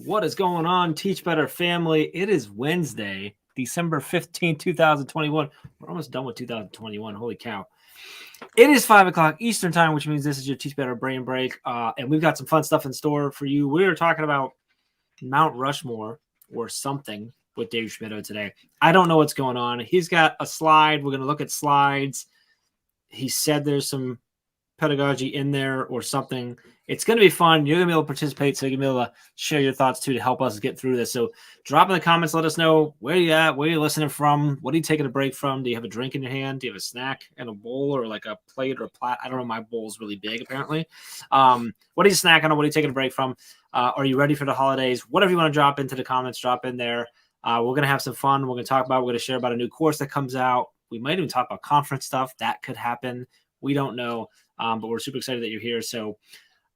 What is going on, Teach Better family? It is Wednesday, December 15th, 2021. We're almost done with 2021. Holy cow. It is 5 o'clock Eastern time, which means this is your Teach Better Brain Break. And we've got some fun stuff in store for you. We are talking about Mount Rushmore or something with Dave Schmittou today. I don't know what's going on. He's got a slide. We're going to look at slides. He said there's some pedagogy in there or something. It's going to be fun. You're going to be able to participate, so you're going to be able to share your thoughts too to help us get through this. So drop in the comments. Let us know where you at, where you're listening from. What are you taking a break from? Do you have a drink in your hand? Do you have a snack and a bowl or like a plate or a plat? I don't know. My bowl's really big, apparently. What are you snacking on? What are you taking a break from? Are you ready for the holidays? Whatever you want to drop into the comments, drop in there. We're going to have some fun. We're going to talk about, we're going to share about a new course that comes out. We might even talk about conference stuff. That could happen. We don't know. But we're super excited that you're here. So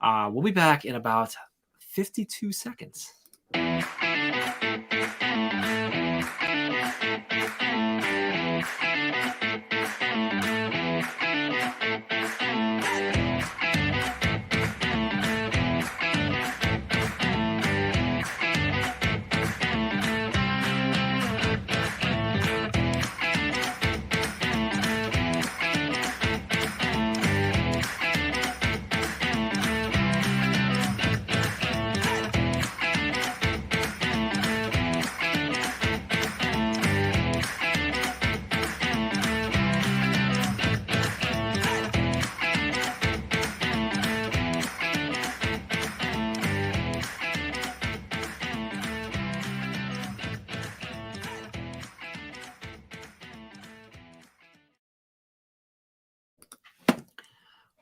we'll be back in about 52 seconds.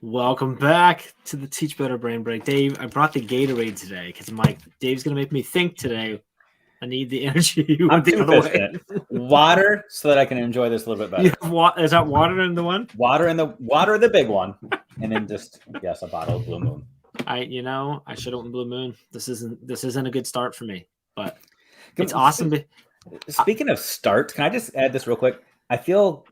Welcome back to the Teach Better Brain Break. Dave, I brought the Gatorade today because Dave's going to make me think today. I need the energy. I'm the other way. Water so that I can enjoy this a little bit better. Is that water in the one? Water in the big one. And then just, yes, a bottle of Blue Moon. I should have went Blue Moon. This isn't a good start for me, but it's awesome. Speaking of start, can I just add this real quick? I feel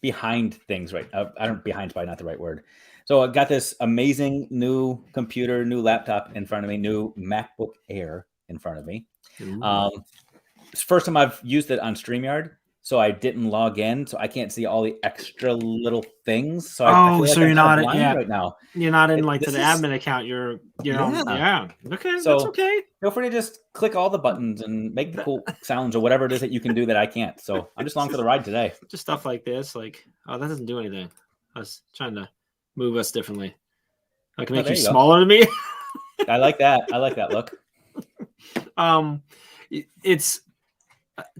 behind things right. I don't, behind's probably not the right word. So I got this amazing new computer, new laptop in front of me, new MacBook Air in front of me. It's the first time I've used it on StreamYard, so I didn't log in, so I can't see all the extra little things. So I feel like you're not right now. You're not in to the admin account. You're on. Okay, so that's okay. Feel free to just click all the buttons and make the cool sounds or whatever it is that you can do that I can't. So I'm just along for the ride today. Just stuff like this, that doesn't do anything. I was trying to move us differently. I can make you smaller than me. I like that. I like that look. It's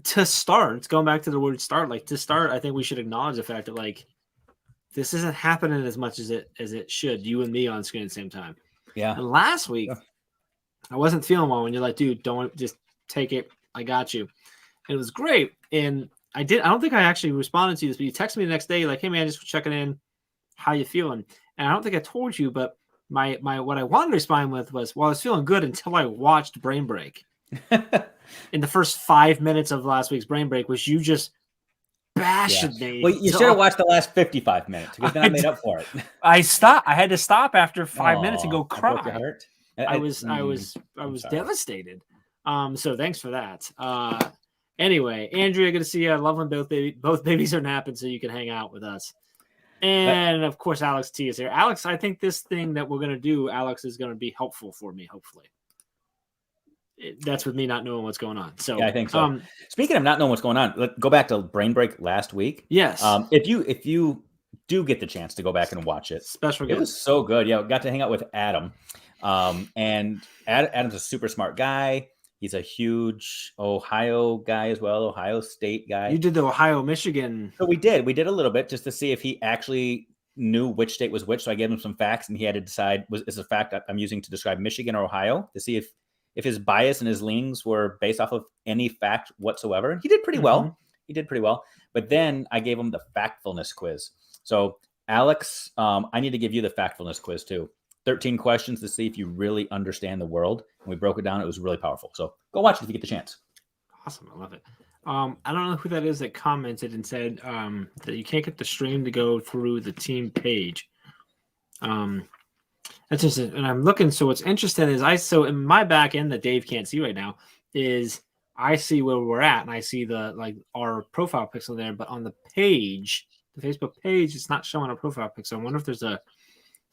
to start. It's going back to the word start. To start, I think we should acknowledge the fact that this isn't happening as much as it should. You and me on screen at the same time. Yeah. And last week, I wasn't feeling well when you're like, dude, don't just take it. I got you. And it was great. And I don't think I actually responded to this, but you texted me the next day, like, hey man, just checking in. How you feeling? And I don't think I told you, but my what I wanted to respond with was, well, I was feeling good until I watched Brain Break. In the first 5 minutes of last week's Brain Break, was you just bashing me. Well, you should have watched the last 55 minutes because then I made up for it. I stopped. I had to stop after 5 minutes and go cry. Broke your heart? I was devastated. So thanks for that. Anyway, Andrea, good to see you. I love when both babies are napping, so you can hang out with us. And of course, Alex T is here. Alex, I think this thing that we're going to do, Alex, is going to be helpful for me, hopefully. That's with me not knowing what's going on. So yeah, I think so. Speaking of not knowing what's going on, let's go back to Brain Break last week. Yes. If you do get the chance to go back and watch it, special. It was so good. Yeah, got to hang out with Adam. And Adam's a super smart guy. He's a huge Ohio guy as well, Ohio State guy. You did the Ohio, Michigan. So we did a little bit just to see if he actually knew which state was which. So I gave him some facts, and he had to decide is a fact I'm using to describe Michigan or Ohio to see if his bias and his leanings were based off of any fact whatsoever. And he did pretty well. He did pretty well. But then I gave him the factfulness quiz. So Alex, I need to give you the factfulness quiz too. 13 questions to see if you really understand the world. And we broke it down. It was really powerful. So go watch it if you get the chance. Awesome. I love it. I don't know who that is that commented and said that you can't get the stream to go through the team page. That's interesting. And I'm looking. So what's interesting is so in my back end that Dave can't see right now is I see where we're at and I see the like our profile pixel there, but on the page, the Facebook page, it's not showing a profile pixel. I wonder if there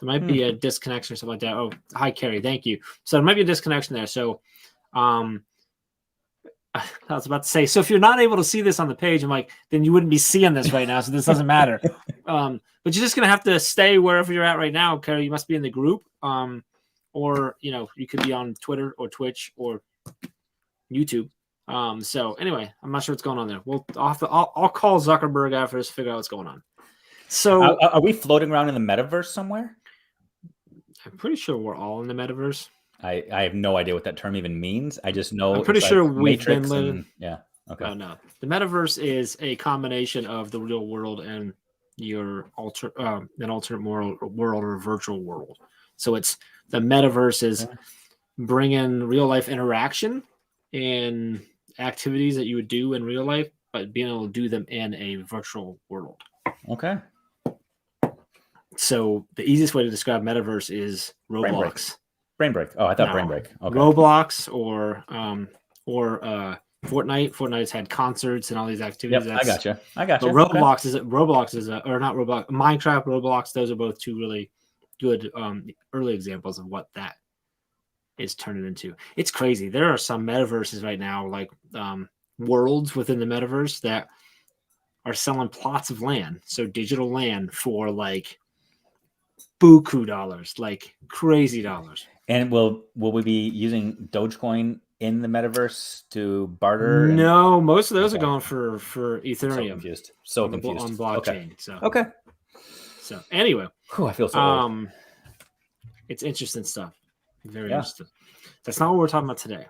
might be a disconnection or something like that. Oh, hi Carrie, thank you. So there might be a disconnection there. So I was about to say, so if you're not able to see this on the page, I'm like, then you wouldn't be seeing this right now. So this doesn't matter. But you're just going to have to stay wherever you're at right now, Carrie. You must be in the group. Or, you could be on Twitter or Twitch or YouTube. So anyway, I'm not sure what's going on there. I'll call Zuckerberg after this to figure out what's going on. So are we floating around in the metaverse somewhere? I'm pretty sure we're all in the metaverse. I have no idea what that term even means. I just know I'm pretty sure we've been Matrix living. Yeah. Okay. No. The metaverse is a combination of the real world and your an alternate world or virtual world. So it's the metaverse is bringing real life interaction and activities that you would do in real life, but being able to do them in a virtual world. Okay. So the easiest way to describe metaverse is Roblox. Brain break. Oh, I thought brain break. Okay. Roblox or Fortnite. Fortnite's had concerts and all these activities. Yep, I gotcha. But Roblox is or not Roblox. Minecraft, Roblox. Those are both two really good early examples of what that is turning into. It's crazy. There are some metaverses right now, like worlds within the metaverse that are selling plots of land, so digital land for like buku dollars, like crazy dollars. And will we be using Dogecoin in the metaverse to barter? No, most of those are going for Ethereum. So confused. On blockchain. Okay. So So anyway, I feel so old. It's interesting stuff. Very interesting. That's not what we're talking about today.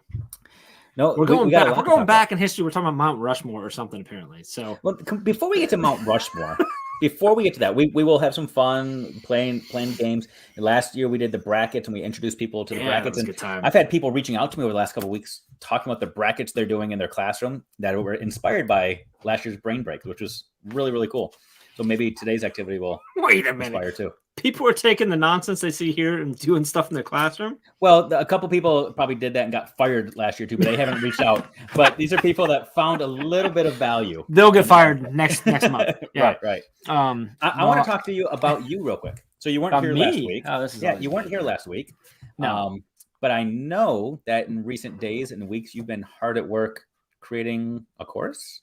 No, we're going back. We're going back in history. We're talking about Mount Rushmore or something, apparently. So, well, before we get to Mount Rushmore, before we get to that, we will have some fun playing games. Last year we did the brackets and we introduced people to the brackets. And good time. I've had people reaching out to me over the last couple of weeks talking about the brackets they're doing in their classroom that were inspired by last year's Brain Break, which was really, really cool. So maybe today's activity will inspire too. People are taking the nonsense they see here and doing stuff in their classroom. Well, a couple people probably did that and got fired last year too, but they haven't reached out. But these are people that found a little bit of value. They'll get fired next month. Yeah. Right. I want to talk to you about you real quick. So you weren't here last week. Oh, you weren't here last week. No. But I know that in recent days and weeks you've been hard at work creating a course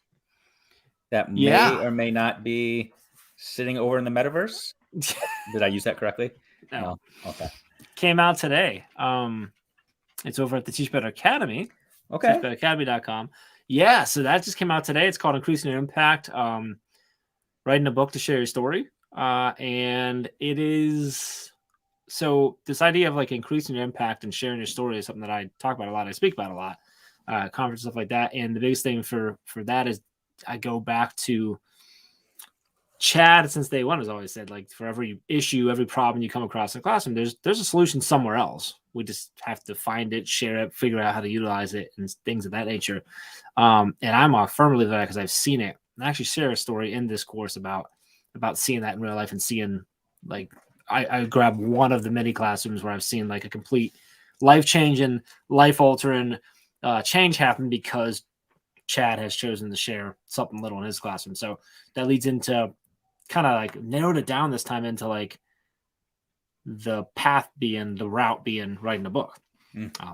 that may or may not be sitting over in the metaverse. Did I use that correctly? No. Okay. Came out today. It's over at the Teach Better Academy. Okay. TeachBetterAcademy.com. Yeah, so that just came out today. It's called Increasing Your Impact. Writing a book to share your story. And it is so this idea of like increasing your impact and sharing your story is something that I talk about a lot. I speak about a lot, conferences, stuff like that. And the biggest thing for that is I go back to Chad since day one has always said, like, for every issue, every problem you come across in the classroom, there's a solution somewhere else. We just have to find it, share it, figure out how to utilize it, and things of that nature. And I'm a firm believer that because I've seen it. I actually share a story in this course about seeing that in real life and seeing, like, I grab one of the many classrooms where I've seen like a complete life-changing, life-altering change happen because Chad has chosen to share something little in his classroom. So that leads into kind of like narrowed it down this time into like the route being writing a book,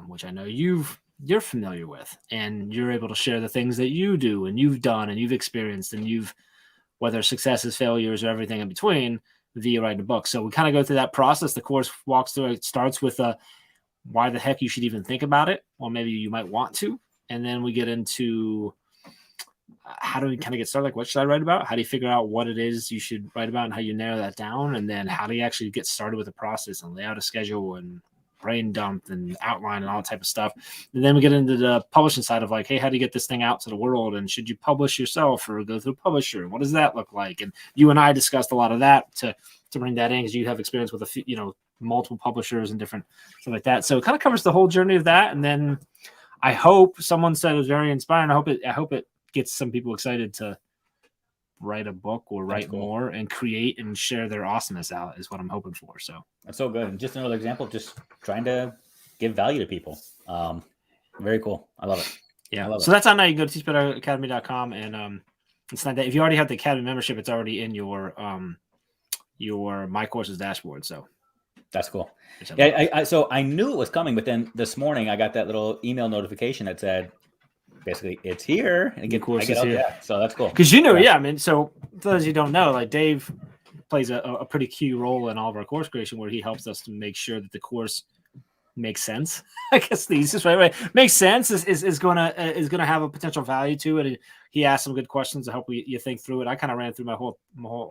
which I know you're familiar with, and you're able to share the things that you do and you've done and you've experienced and you've, whether successes, failures, or everything in between, via writing a book. So we kind of go through that process. The course walks through. It starts with why the heck you should even think about it, or maybe you might want to, and then we get into how do we kind of get started? Like, what should I write about? How do you figure out what it is you should write about and how you narrow that down? And then how do you actually get started with the process and lay out a schedule and brain dump and outline and all that type of stuff? And then we get into the publishing side of like, hey, how do you get this thing out to the world? And should you publish yourself or go through a publisher? What does that look like? And you and I discussed a lot of that to bring that in because you have experience with a few, multiple publishers and different stuff like that. So it kind of covers the whole journey of that. And then I hope someone said it was very inspiring. I hope it gets some people excited to write a book or write cool. more and create and share their awesomeness out is what I'm hoping for. So that's so good. And just another example of just trying to give value to people. Very cool. I love it. Yeah. So that's on now. You can go to teachbetteracademy.com and it's not that if you already have the Academy membership, it's already in your My Courses dashboard. So that's cool. Yeah. So I knew it was coming, but then this morning I got that little email notification that said, basically, it's here. And the course is here. Yeah. So that's cool. Because I mean, so for those you don't know, like Dave plays a pretty key role in all of our course creation, where he helps us to make sure that the course makes sense. I guess the easiest way makes sense is gonna have a potential value to it. And he asked some good questions to help you think through it. I kind of ran through my whole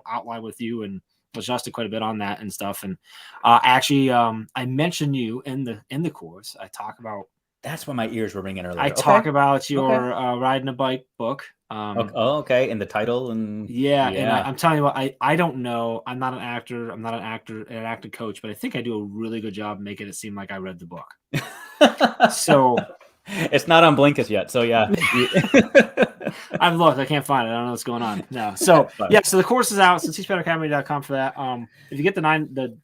outline with you and adjusted quite a bit on that and stuff. And actually, I mentioned you in the course. I talk about. That's when my ears were ringing earlier. I talk about your riding a bike book. Okay. And the title and and I'm telling you what, I don't know. I'm not an actor. I'm not an acting coach, but I think I do a really good job making it seem like I read the book. So it's not on Blinkist yet. So yeah. I've looked. I can't find it. I don't know what's going on. No. So so the course is out. So teachbetteracademy.com for that. If you get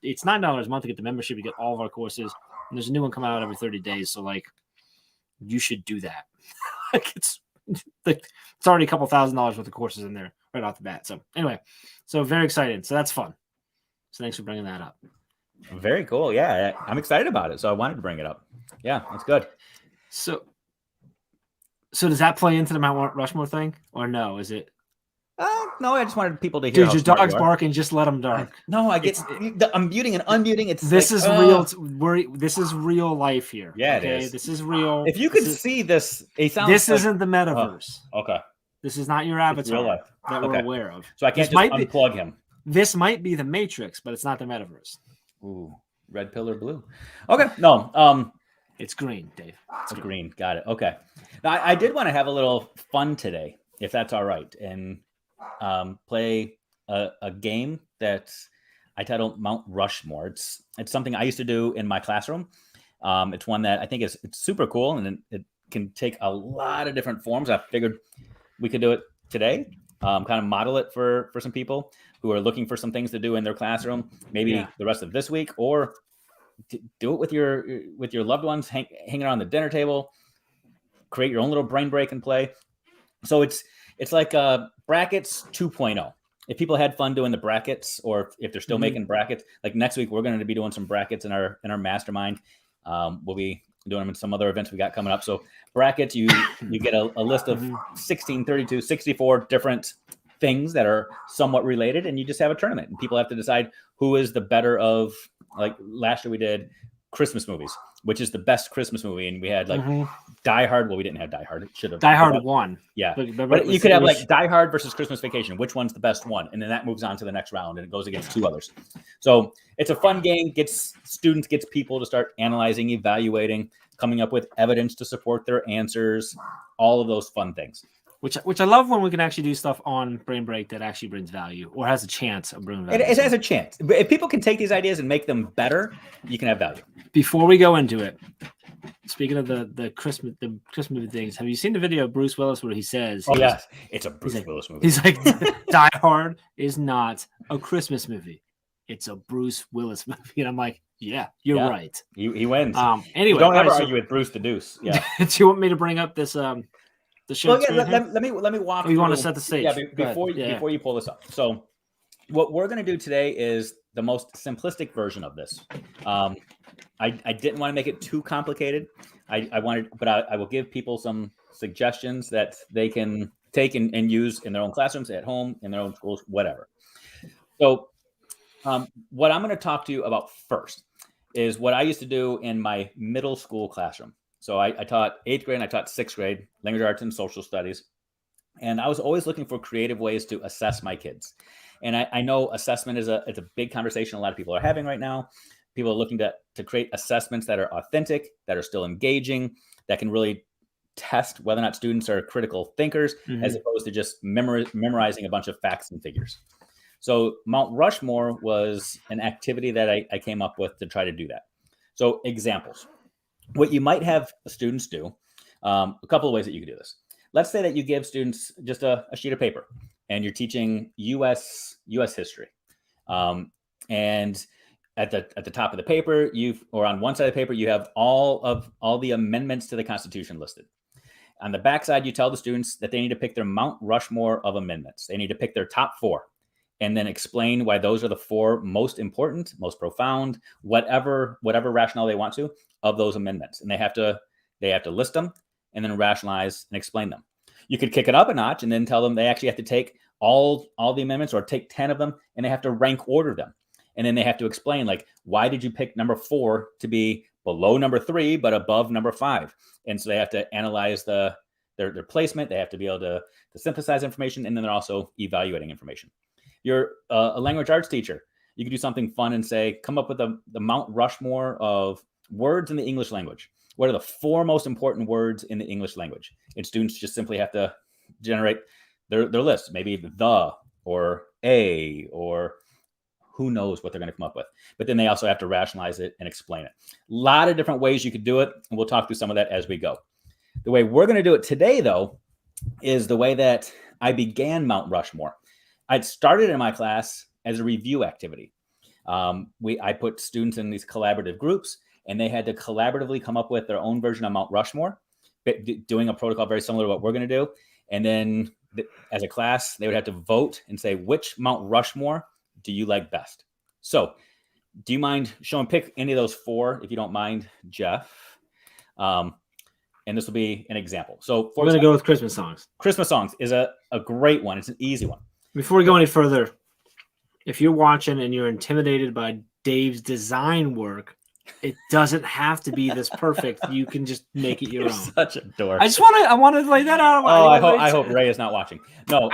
it's $9 a month to get the membership, you get all of our courses. And there's a new one coming out every 30 days. So like you should do that. Like it's already a couple $1,000s worth of courses in there right off the bat. So anyway, so very excited. So that's fun. So thanks for bringing that up. Very cool. Yeah, I'm excited about it. So I wanted to bring it up. Yeah, that's good. So does that play into the Mount Rushmore thing or no? Is it? No, I just wanted people to hear. Dude, your dog's barking. Just let him bark. No, I get. I'm muting and unmuting. This is real. This is real life here. Yeah, it is. This is real. If you could see this, this isn't the metaverse. Okay. This is not your avatar that we're aware of. So I can't just unplug him. This might be the Matrix, but it's not the metaverse. Ooh, red pill or blue? Okay, no. It's green, Dave. It's green. Got it. Okay. Now I did want to have a little fun today, if that's all right, and play a game that I titled Mount Rushmore. It's something I used to do in my classroom. It's one that I think it's super cool, and it can take a lot of different forms. I figured we could do it today, kind of model it for some people who are looking for some things to do in their classroom, maybe the rest of this week, or do it with your loved ones, hanging around the dinner table, create your own little brain break and play. So it's like brackets 2.0. If people had fun doing the brackets, or if they're still making brackets, like next week, we're going to be doing some brackets in our mastermind. We'll be doing them in some other events we got coming up. So brackets, you get a list of 16, 32, 64 different things that are somewhat related, and you just have a tournament, and people have to decide who is the better of. Like last year we did Christmas movies, which is the best Christmas movie, and we had like Die Hard. Well, we didn't have Die Hard. It should have. Die Hard won. Yeah, but you could have like Die Hard versus Christmas Vacation. Which one's the best one? And then that moves on to the next round, and it goes against two others. So it's a fun game. Gets people to start analyzing, evaluating, coming up with evidence to support their answers. All of those fun things. Which I love when we can actually do stuff on Brain Break that actually brings value or has a chance of bringing value. It has a chance. If people can take these ideas and make them better, you can have value. Before we go into it, speaking of the Christmas movie things, have you seen the video of Bruce Willis where he says, "Oh yes, it's a Bruce Willis movie." He's like, "Die Hard is not a Christmas movie; it's a Bruce Willis movie." And I'm like, "Yeah, you're right." He wins. Anyway, don't ever argue with Bruce the Deuce. Yeah. Do you want me to bring up this? The show. Well, yeah. Let me walk. You want to set the stage? Yeah. Before you pull this up. So, what we're going to do today is the most simplistic version of this. I didn't want to make it too complicated. I wanted, but I will give people some suggestions that they can take and use in their own classrooms, at home, in their own schools, whatever. So, what I'm going to talk to you about first is what I used to do in my middle school classroom. So I taught 8th grade and I taught 6th grade, language arts and social studies. And I was always looking for creative ways to assess my kids. And I know assessment it's a big conversation a lot of people are having right now. People are looking to create assessments that are authentic, that are still engaging, that can really test whether or not students are critical thinkers, as opposed to just memorizing a bunch of facts and figures. So Mount Rushmore was an activity that I came up with to try to do that. So examples. What you might have students do, a couple of ways that you can do this. Let's say that you give students just a sheet of paper and you're teaching U.S. history. And at the top of the paper, or on one side of the paper, you have all the amendments to the Constitution listed. On the backside, you tell the students that they need to pick their Mount Rushmore of amendments. They need to pick their top 4, and then explain why those are the 4 most important, most profound, whatever rationale they want to of those amendments. And they have to list them and then rationalize and explain them. You could kick it up a notch and then tell them they actually have to take all the amendments, or take 10 of them, and they have to rank order them. And then they have to explain, like, why did you pick number 4 to be below number 3, but above number 5? And so they have to analyze their placement. They have to be able to synthesize information, and then they're also evaluating information. You're a language arts teacher. You could do something fun and say, come up with the Mount Rushmore of words in the English language. What are the 4 most important words in the English language? And students just simply have to generate their list, maybe the, or a, or who knows what they're going to come up with. But then they also have to rationalize it and explain it. A lot of different ways you could do it, and we'll talk through some of that as we go. The way we're going to do it today, though, is the way that I began Mount Rushmore. I'd started in my class as a review activity. I put students in these collaborative groups, and they had to collaboratively come up with their own version of Mount Rushmore, doing a protocol very similar to what we're going to do. And then as a class, they would have to vote and say, which Mount Rushmore do you like best? So do you mind pick any of those 4, if you don't mind, Jeff? And this will be an example. So we're going to go with Christmas songs. Christmas songs is a great one. It's an easy one. Before we go any further, if you're watching and you're intimidated by Dave's design work, it doesn't have to be this perfect. You can just make it your own. Such a dork. I want to lay that out. I hope Ray is not watching. No,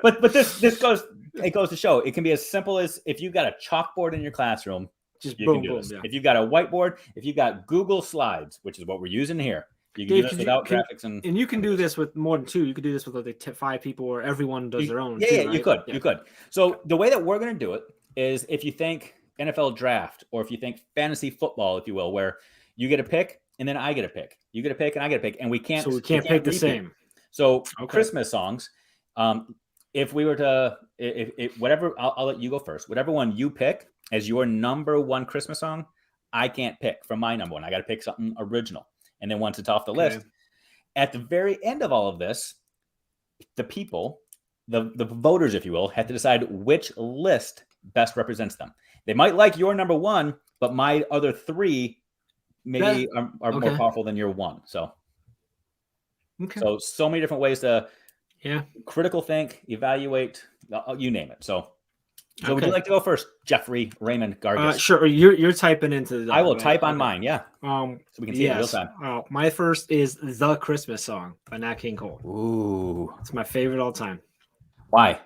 but this goes to show it can be as simple as, if you've got a chalkboard in your classroom, just you boom, can do boom. this. Yeah. If you've got a whiteboard, if you've got Google Slides, which is what we're using here, you can Dave, do this without graphics and you can do this with more than 2. You could do this with like 5 people, or everyone does their own. Yeah, right? you could. So the way that we're going to do it is, if you think NFL draft, or if you think fantasy football, if you will, where you get a pick and then I get a pick, you get a pick and I get a pick, and we can't pick the repeat. same. So Christmas songs, if we were to, if whatever, I'll let you go first. Whatever one you pick as your number 1 Christmas song, I can't pick from my number 1. I got to pick something original. And then once it's off the list, at the very end of all of this, the people, the voters, if you will, have to decide which list best represents them. They might like your number 1, but my other 3 maybe are more powerful than your 1. So many different ways to critical think, evaluate, you name it. So would you like to go first, Jeffrey Raymond Gargis? Sure. You're typing into I will type on mine. Yeah. So we can see it in real time. My first is The Christmas Song by Nat King Cole. Ooh. It's my favorite all time. Why?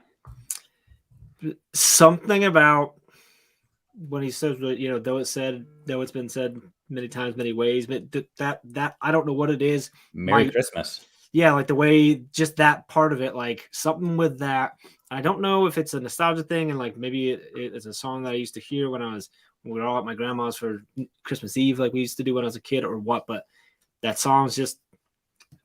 Something about when he says, though it's been said many times, many ways, but that I don't know what it is. Merry Christmas. Yeah, like the way, just that part of it, like something with that. I don't know if it's a nostalgia thing, and like maybe it's a song that I used to hear when we were all at my grandma's for Christmas Eve, like we used to do when I was a kid, or what. But that song's just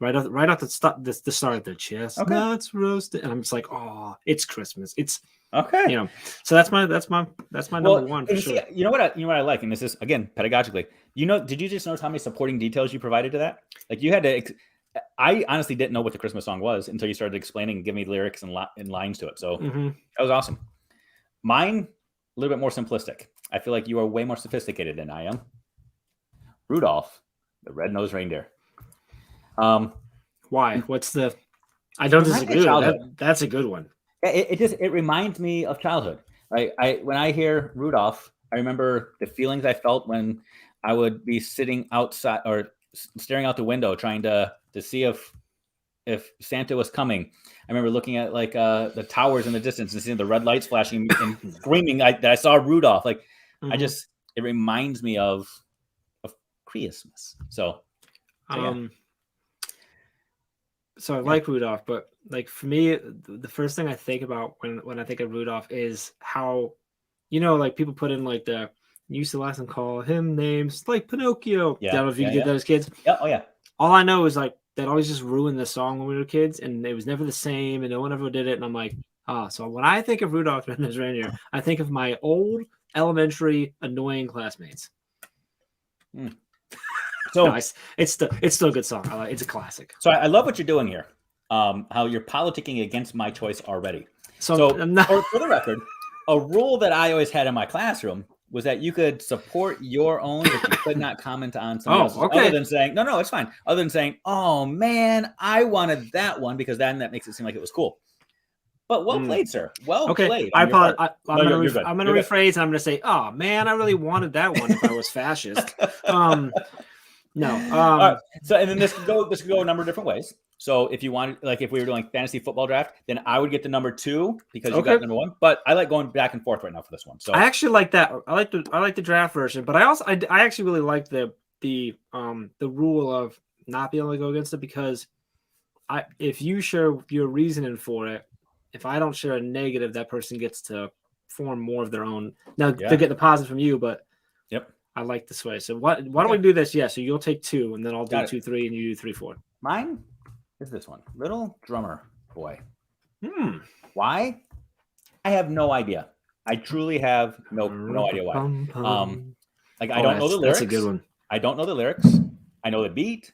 right off the start of the chestnuts roasted, and I'm just like, oh, it's Christmas. It's okay. So that's my number 1 for sure. You know what I like, and this is again pedagogically. Did you just notice how many supporting details you provided to that? Like you had to. I honestly didn't know what the Christmas song was until you started explaining and giving me lyrics and lines to it. So that was awesome. Mine, a little bit more simplistic. I feel like you are way more sophisticated than I am. Rudolph, the Red-Nosed Reindeer. Why? What's the? I don't disagree. That's a good one. It reminds me of childhood. When I hear Rudolph, I remember the feelings I felt when I would be sitting outside or staring out the window trying to see if Santa was coming. I remember looking at the towers in the distance and seeing the red lights flashing and screaming that I saw Rudolph. It reminds me of Christmas. So I like Rudolph, but like for me, the first thing I think about when I think of Rudolph is how, like people put in like the used to last and call him names like Pinocchio. Yeah. I don't know if you did that as kids. Yeah. Oh yeah. All I know is like that always just ruined the song when we were kids, and it was never the same, and no one ever did it. And I'm like, so when I think of Rudolph the Red-Nosed Reindeer, I think of my old elementary annoying classmates. So no, it's still a good song. It's a classic. So I love what you're doing here. How you're politicking against my choice already. So for the record, a rule that I always had in my classroom was that you could support your own, but you could not comment on someone else's. Okay. Other than saying, no, it's fine. Other than saying, oh man, I wanted that one, because then that makes it seem like it was cool. But well played, sir. Well played. I'm going to rephrase, and I'm going to say, oh man, I really wanted that one if I was fascist. No. Right. So, and then this could go a number of different ways. So if you wanted, like if we were doing fantasy football draft, then I would get the number 2 because you got number 1. But I like going back and forth right now for this one. So I actually like that. I like the draft version, but I actually really like the rule of not being able to go against it, because if you share your reasoning for it, if I don't share a negative, that person gets to form more of their own. Now they get the positive from you, but I like this way. So why don't we do this? Yeah. So you'll take 2, and then I'll do 2, 3, and you do 3, 4. Mine is this one, Little Drummer Boy. Why? I have no idea. I truly have no idea why. I don't know the lyrics. That's a good one. I don't know the lyrics. I know the beat.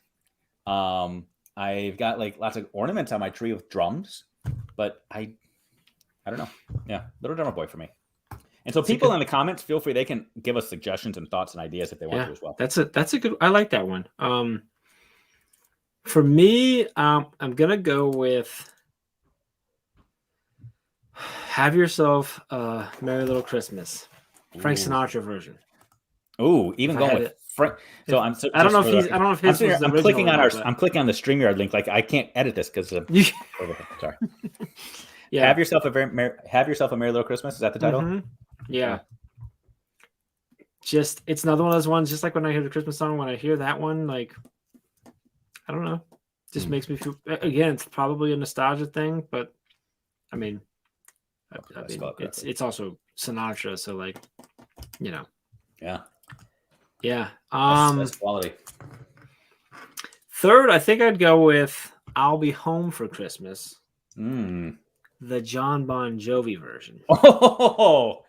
I've got like lots of ornaments on my tree with drums, but I don't know. Yeah, Little Drummer Boy for me. And so people in the comments, feel free. They can give us suggestions and thoughts and ideas if they want to as well. That's a good. I like that one. For me, I'm gonna go with "Have Yourself a Merry Little Christmas," Frank Sinatra version. Ooh, even going with Frank. So I'm. I don't know if he's. I don't know if his. I'm clicking on I'm clicking on the StreamYard link. Like I can't edit this because. Sorry. Yeah. Have yourself a Merry Little Christmas. Is that the title? Mm-hmm. Yeah. Just it's another one of those ones. Just like when I hear the Christmas song, when I hear that one, like I don't know, just makes me feel. Again, it's probably a nostalgia thing, but I mean, it's also Sinatra, so like, you know. Yeah. That's quality. Third, I think I'd go with "I'll Be Home for Christmas." The John Bon Jovi version. Oh,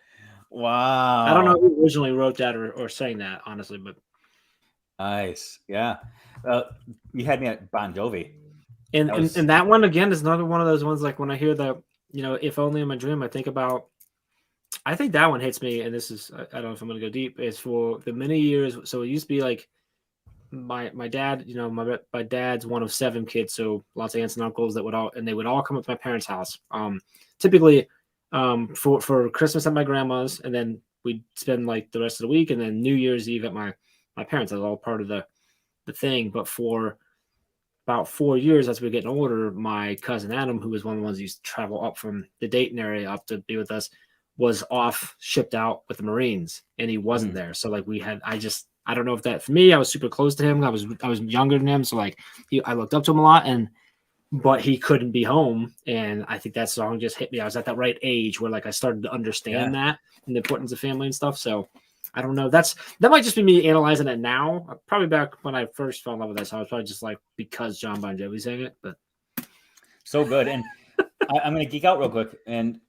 wow. I don't know who originally wrote that or sang that, honestly, but nice. Yeah. You had me at Bon Jovi. And that one, again, is another one of those ones, like when I hear the, If Only in My Dream, I think that one hits me, and this is, I don't know if I'm going to go deep, is for the many years. So it used to be like my dad, my dad's one of 7 kids, so lots of aunts and uncles they would all come up to my parents' house. Typically for Christmas at my grandma's, and then we'd spend like the rest of the week, and then New Year's Eve at my parents'. That was all part of the thing. But for about 4 years, as we were getting older, my cousin Adam, who was one of the ones who used to travel up from the Dayton area up to be with us, was shipped out with the Marines, and he wasn't there. So like I don't know if that, for me, I was super close to him. I was younger than him, so like I looked up to him a lot, but he couldn't be home, and I think that song just hit me. I was at that right age where like I started to understand that and the importance of family and stuff. So I don't know. That might just be me analyzing it now. Probably back when I first fell in love with that song, I was probably just like because John Bon Jovi sang it. But so good, and I'm going to geek out real quick and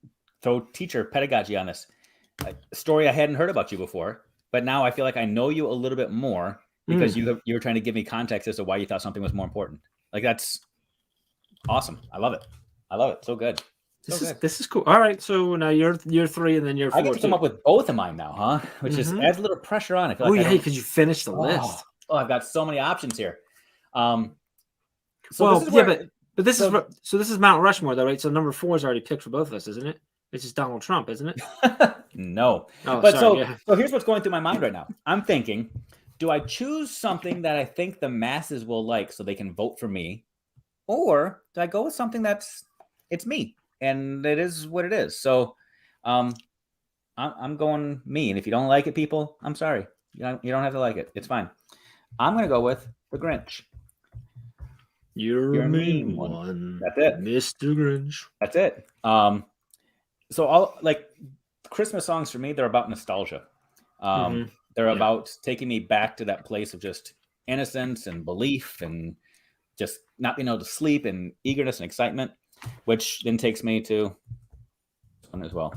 throw teacher pedagogy on this. A story I hadn't heard about you before. But now I feel like I know you a little bit more because you were trying to give me context as to why you thought something was more important. Like that's awesome. I love it. So good. This is cool. All right. So now you're 3, and then you're 4. I get to come up with both of mine now, huh? Which just adds a little pressure on it. Because you finished the list. Oh, I've got so many options here. This is Mount Rushmore, though, right? So number 4 is already picked for both of us, isn't it? It's just Donald Trump, isn't it? No. So here's what's going through my mind right now. I'm thinking, do I choose something that I think the masses will like so they can vote for me? Or do I go with something it's me and it is what it is? So I'm going me. And if you don't like it, people, I'm sorry. You don't have to like it. It's fine. I'm going to go with The Grinch. You're a mean one. That's it. Mr. Grinch. That's it. So all like Christmas songs for me, they're about nostalgia. They're about taking me back to that place of just innocence and belief and just not being able to sleep and eagerness and excitement, which then takes me to this one as well.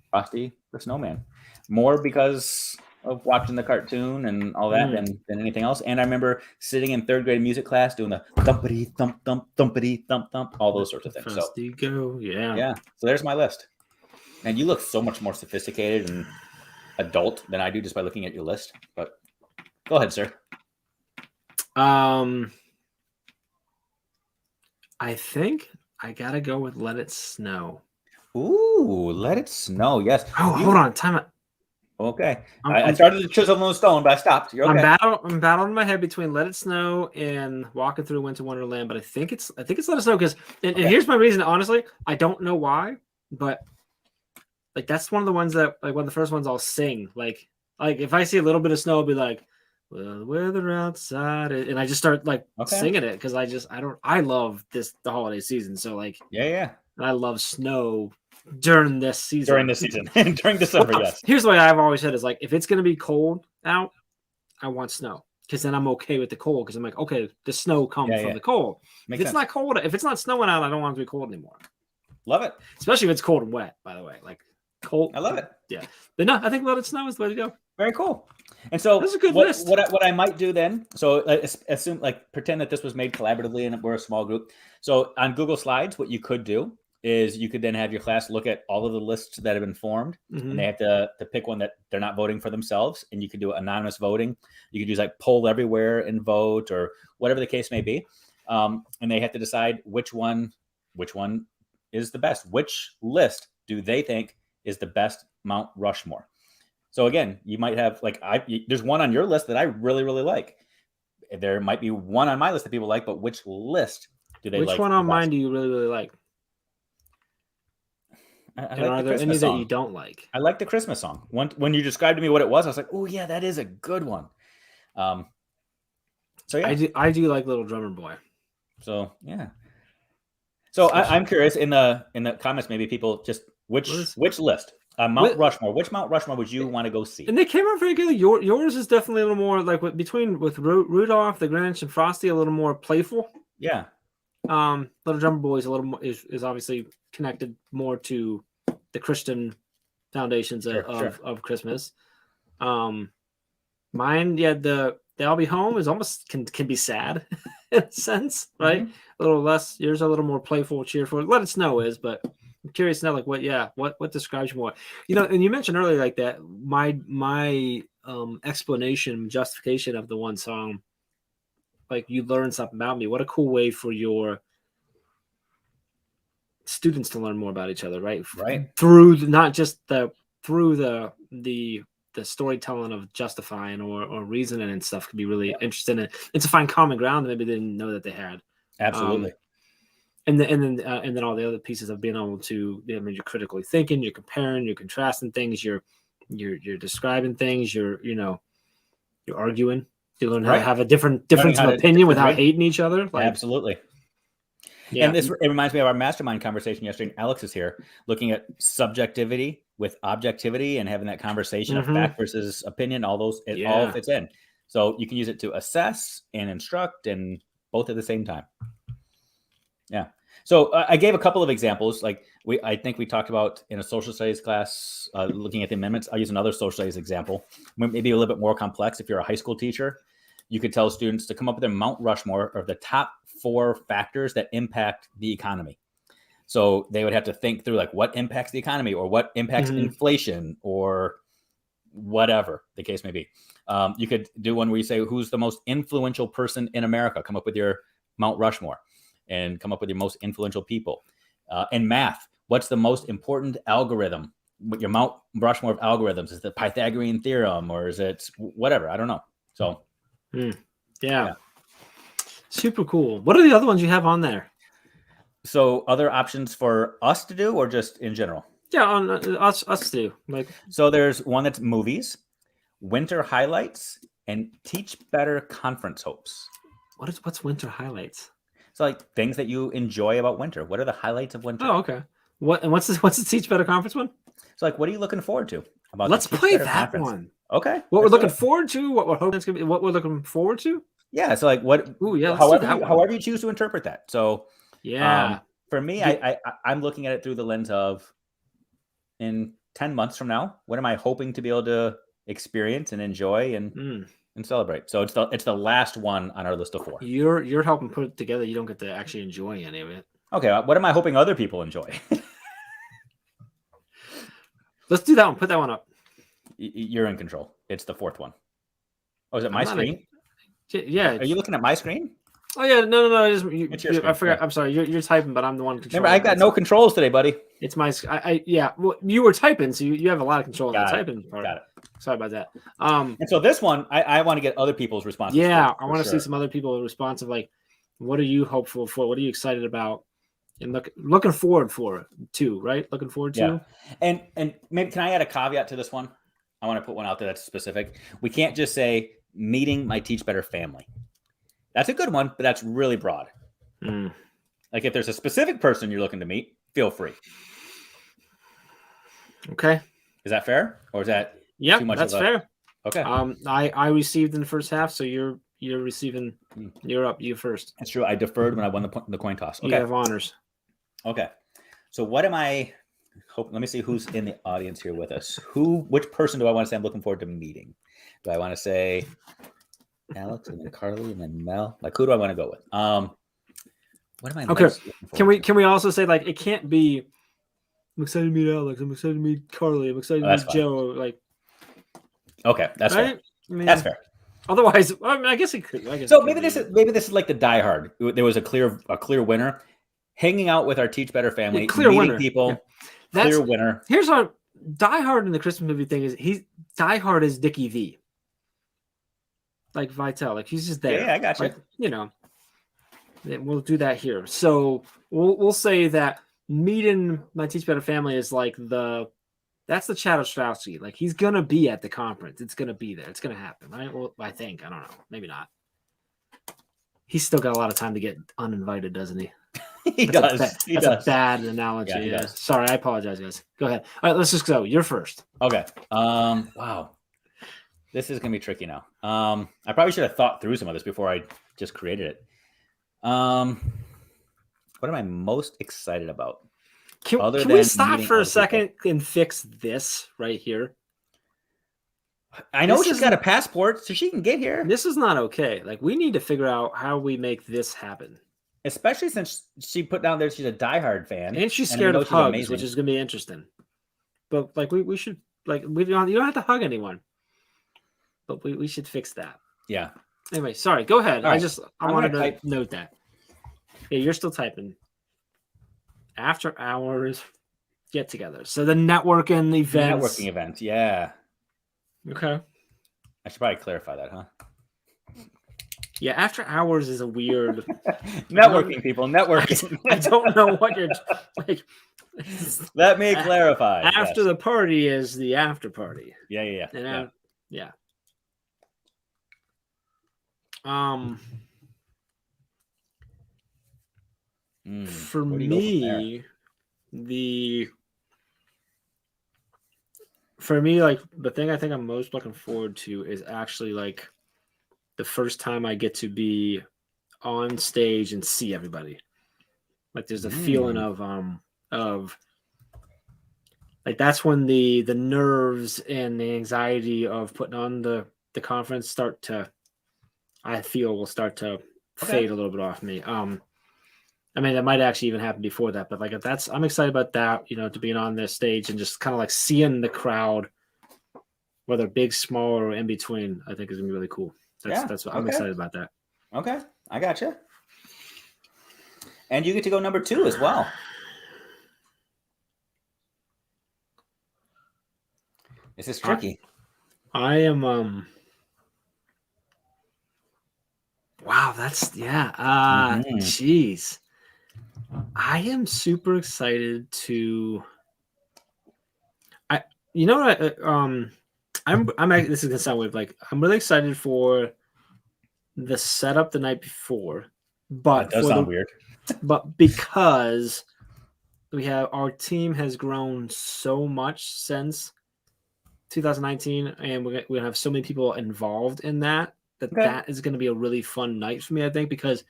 Frosty the Snowman. More because of watching the cartoon and all that than anything else. And I remember sitting in third grade music class doing the thumpity thump thump thumpity thump thump, all those sorts of things. Frosty go, Yeah. So there's my list. And you look so much more sophisticated and adult than I do just by looking at your list. But go ahead, sir. I think I gotta go with Let It Snow. Ooh, Let It Snow. Yes. Oh, hold on. Time out. Okay. I started to chisel on the stone, but I stopped. You're okay. I'm battling in my head between Let It Snow and Walking Through Winter Wonderland, but I think it's Let It Snow because and here's my reason. Honestly, I don't know why, but like that's one of the ones that like one of the first ones I'll sing. Like if I see a little bit of snow, I'll be like, well, the weather outside, and I just start like singing it because I love the holiday season. So like yeah. And I love snow during this season. During December, yes. Here's the way I've always said is like if it's gonna be cold out, I want snow because then I'm okay with the cold because I'm like, okay, the snow comes from the cold. If it's not cold, if it's not snowing out, I don't want it to be cold anymore. Love it. Especially if it's cold and wet, by the way. Like cold. I love it. Yeah. But no, I think Let It Snow is the way to go. Very cool. And so that's a good list. What I might do then, so assume like pretend that this was made collaboratively and we're a small group. So on Google Slides, what you could do is you could then have your class look at all of the lists that have been formed and they have to pick one that they're not voting for themselves. And you could do anonymous voting. You could use like poll everywhere and vote or whatever the case may be. And they have to decide which one is the best. Which list do they think is the best Mount Rushmore? So again, you might have like there's one on your list that I really, really like. There might be one on my list that people like, but which list do they like? Which one on mine do you really, really like? I like are there any that you don't like? I like the Christmas song. When you described to me what it was, I was like, oh yeah, that is a good one. So yeah, I do like Little Drummer Boy. So yeah. So I'm curious in the comments, maybe people just which list? Mount Rushmore. Which Mount Rushmore would you want to go see? And they came out very good. Yours is definitely a little more like with Rudolph, the Grinch, and Frosty, a little more playful. Yeah. Little Drummer Boy is a little more is obviously connected more to the Christian foundations of Christmas. Mine, the I'll Be Home is almost can be sad in a sense, right? A little less. Yours are a little more playful, cheerful. Let It Snow is, but I'm curious to know, like, what describes you more? You know, and you mentioned earlier, like that my explanation, justification of the one song, like you learn something about me. What a cool way for your students to learn more about each other, right? Right. Through not just the storytelling of justifying or reasoning and stuff could be really interesting and to find common ground that maybe they didn't know that they had. Absolutely. And then all the other pieces of being able to, I mean, you're critically thinking, you're comparing, you're contrasting things, you're describing things, you're arguing. You learn how to have a difference of opinion without hating each other. Like, absolutely. Yeah. And it reminds me of our mastermind conversation yesterday. And Alex is here looking at subjectivity with objectivity and having that conversation of fact versus opinion. All those, all fits in. So you can use it to assess and instruct and both at the same time. Yeah. So I gave a couple of examples. Like I think we talked about in a social studies class, looking at the amendments. I'll use another social studies example, maybe a little bit more complex. If you're a high school teacher, you could tell students to come up with their Mount Rushmore of the top 4 factors that impact the economy. So they would have to think through like what impacts the economy or what impacts inflation or whatever the case may be. You could do one where you say, who's the most influential person in America? Come up with your Mount Rushmore and come up with your most influential people. In math, what's the most important algorithm? Your Mount Rushmore of algorithms, is it the Pythagorean theorem or is it whatever? I don't know. So yeah. Super cool. What are the other ones you have on there? So other options for us to do or just in general? Yeah, on us to do. Like, so there's one that's movies, winter highlights, and teach better conference hopes. What's winter highlights? So like things that you enjoy about winter. What are the highlights of winter? Oh, okay. What's the teach better conference one? So like, what are you looking forward to? Let's play that conference one. Okay. What we're looking forward to, what we're hoping it's gonna be, what we're looking forward to. Yeah. So like what, Ooh, yeah, let's do that one. however you choose to interpret that. So Yeah. for me, I'm looking at it through the lens of in 10 months from now, what am I hoping to be able to experience and enjoy and celebrate? So it's the last one on our list of 4. You're helping put it together. You don't get to actually enjoy any of it. Okay. What am I hoping other people enjoy? Let's do that one. Put that one up. You're in control. It's the 4th one. Oh, is it my I'm not screen? Yeah. Are you looking at my screen? Oh yeah, no. It's your screen. I forgot. Yeah. I'm sorry. You're typing, but I'm the one controlling. Remember, I've got no controls today, buddy. It's my. Yeah. Well, you were typing, so you have a lot of control of the typing part. Got it. Sorry about that. And so this one, I want to get other people's responses. Yeah, I want to see some other people responsive. Like, what are you hopeful for? What are you excited about? And looking forward for too, right? Looking forward to. Yeah. And maybe can I add a caveat to this one? I want to put one out there that's specific. We can't just say meeting my Teach Better family. That's a good one, but that's really broad. Like if there's a specific person you're looking to meet, feel free. Okay. Is that fair? Or is that too much? That's fair. Okay. I received in the first half, so you're receiving. You're up. You first. That's true. I deferred when I won the coin toss. Okay. You have honors. Okay. So what am I let me see who's in the audience here with us. Which person do I want to say I'm looking forward to meeting? Do I want to say Alex and then Carly and then Mel? Like who do I want to go with? What am I okay? Can we also say like it can't be I'm excited to meet Alex, I'm excited to meet Carly, I'm excited to meet Joe, like okay, that's right? Fair. I mean, that's fair. Otherwise, I guess it could. Maybe this is like the Die Hard. There was a clear winner. Hanging out with our Teach Better family, meeting winner. People, clear winner. Here's our Die Hard in the Christmas movie thing is Die Hard is Dickie V. Like Vitale, like he's just there. Yeah, I got you. Like, we'll do that here. So we'll say that meeting my Teach Better family is like that's the Chad Ostrowski. Like he's gonna be at the conference. It's gonna be there. It's gonna happen, right? Well, I think. I don't know. Maybe not. He's still got a lot of time to get uninvited, doesn't he? He does. That's a bad analogy. Yeah. Sorry, I apologize, guys. Go ahead. All right, let's just go. You're first. Okay. Wow. This is gonna be tricky now. I probably should have thought through some of this before I just created it. What am I most excited about? Can we stop for a second and fix this right here? I know she's got a passport, so she can get here. This is not okay. Like we need to figure out how we make this happen. Especially since she put down there she's a diehard fan. And she's scared of hugs, which is going to be interesting. But like we should you don't have to hug anyone. But we should fix that. Yeah. Anyway, sorry. Go ahead. Right. I wanted to note that. Yeah, you're still typing. After hours get together. So the networking events. Networking events, yeah. Okay. I should probably clarify that, huh? Yeah, after hours is a weird networking, people. Networking. I don't know what you're like. Let me clarify. After the party is the after party. Yeah. And yeah. For me, like the thing I think I'm most looking forward to is actually like the first time I get to be on stage and see everybody. Like there's a feeling of like that's when the nerves and the anxiety of putting on the conference will start to fade a little bit off me. I mean, that might actually even happen before that, but like I'm excited about that, to being on this stage and just kind of like seeing the crowd, whether big, small, or in between, I think is gonna be really cool. That's what I'm excited about that. Okay. I gotcha. And you get to go number 2 as well. This is tricky. I am wow, that's geez. I am super excited to this is gonna sound weird. Like I'm really excited for the setup the night before, but that does sound weird. But because our team has grown so much since 2019, and we're gonna have so many people involved in that that Okay. that is going to be a really fun night for me. I think because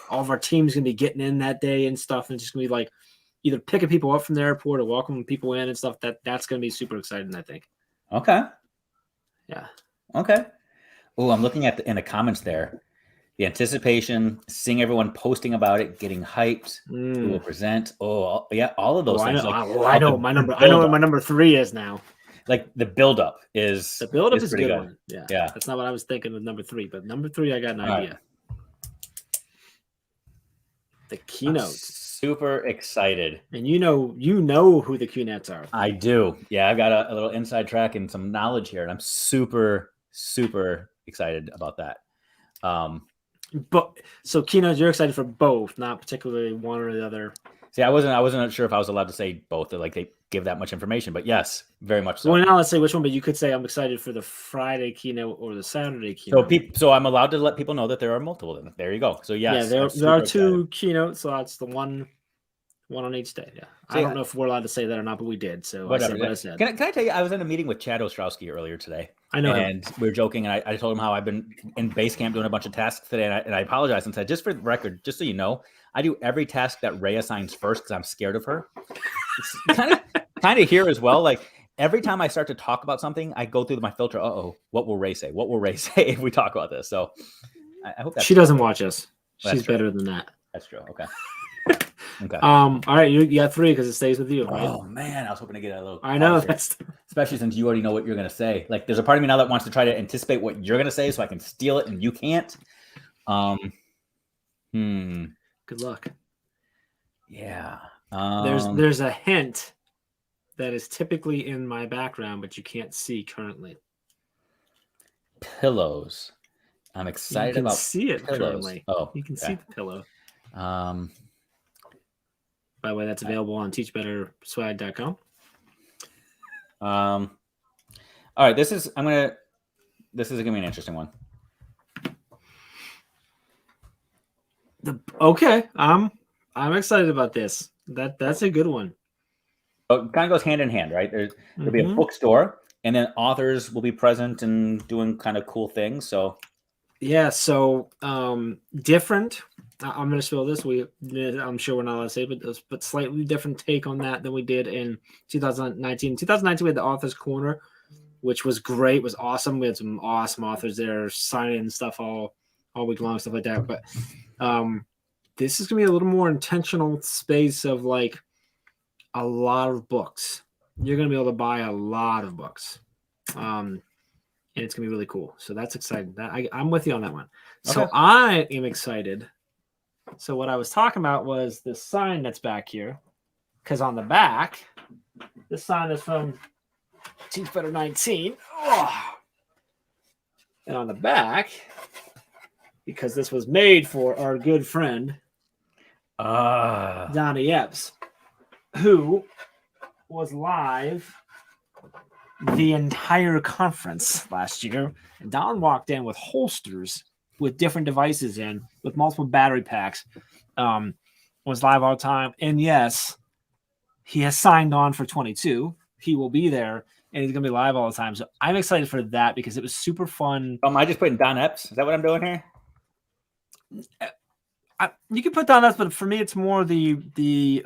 all of our teams going to be getting in that day and stuff, and it's just going to be like either picking people up from the airport or welcoming people in and stuff. That's going to be super exciting. I think. Okay. Yeah. Okay. Oh, I'm looking at in the comments there. The anticipation, seeing everyone posting about it, getting hyped. Who will present? Oh, yeah, all of those I things. know. Like, I know the my number. I know what build-up. my number 3 is now. Like the buildup is The buildup is a pretty good good. one. Yeah. Yeah. That's not what I was thinking with number 3, but number 3, I got an All right. idea. The I'm keynotes. super excited. And you know who the keynotes are. I do. Yeah, I've got a little inside track and some knowledge here, and I'm super, super excited about that. But so keynotes, you're excited for both, not particularly one or the other. See, I wasn't sure if I was allowed to say both, or like they give that much information, but yes, very much so. Well, now let's say which one, but you could say I'm excited for the Friday keynote or the Saturday keynote. So I'm allowed to let people know that there are multiple. There you go. So yes, yeah, I'm there are super 2 excited. keynotes, so that's the one on each day. Yeah, So, I don't know if we're allowed to say that or not, but we did. So Whatever. I said what I said. Can I tell you, I was in a meeting with Chad Ostrowski earlier today. I know him. And we were joking, and I told him how I've been in base camp doing a bunch of tasks today, and I apologized and said, just for the record, just so you know, I do every task that Ray assigns first because I'm scared of her. It's kind of here as well. Like every time I start to talk about something, I go through my filter. What will Ray say? What will Ray say if we talk about this? So I hope that she doesn't watch us. That's She's true. better than that. That's true. Okay. Okay. All right, you got 3 because it stays with you, right? Oh man, I was hoping to get a little. I know pause here. that's. Especially since you already know what you're going to say. Like, there's a part of me now that wants to try to anticipate what you're going to say so I can steal it and you can't. Good luck. Yeah. There's a hint that is typically in my background, but you can't see currently. Pillows. I'm excited You can about see it pillows. currently. Oh, You can see the pillow. By the way, that's available on teachbetterswag.com. All right. This is gonna be an interesting one. Okay, I'm excited about this. That's a good one. So it kind of goes hand in hand, right? There'll be a bookstore, and then authors will be present and doing kind of cool things. So yeah, so different. I'm going to spill this. I'm sure we're not allowed to say, but slightly different take on that than we did in 2019. 2019, we had the Author's Corner, which was great. It was awesome. We had some awesome authors there signing stuff all week long, stuff like that. But this is going to be a little more intentional space of like a lot of books. You're going to be able to buy a lot of books. And it's going to be really cool. So that's exciting. I'm with you on that one. So Okay. I am excited. So what I was talking about was this sign that's back here. Because on the back, this sign is from Teach Better 19. Oh. And on the back, because this was made for our good friend, Donnie Epps, who was live the entire conference last year. And Don walked in with holsters with different devices in, with multiple battery packs, was live all the time. And yes, he has signed on for 22. He will be there, and he's going to be live all the time. So I'm excited for that because it was super fun. am I just putting Don Epps? Is that what I'm doing here? You can put Don Epps, but for me, it's more the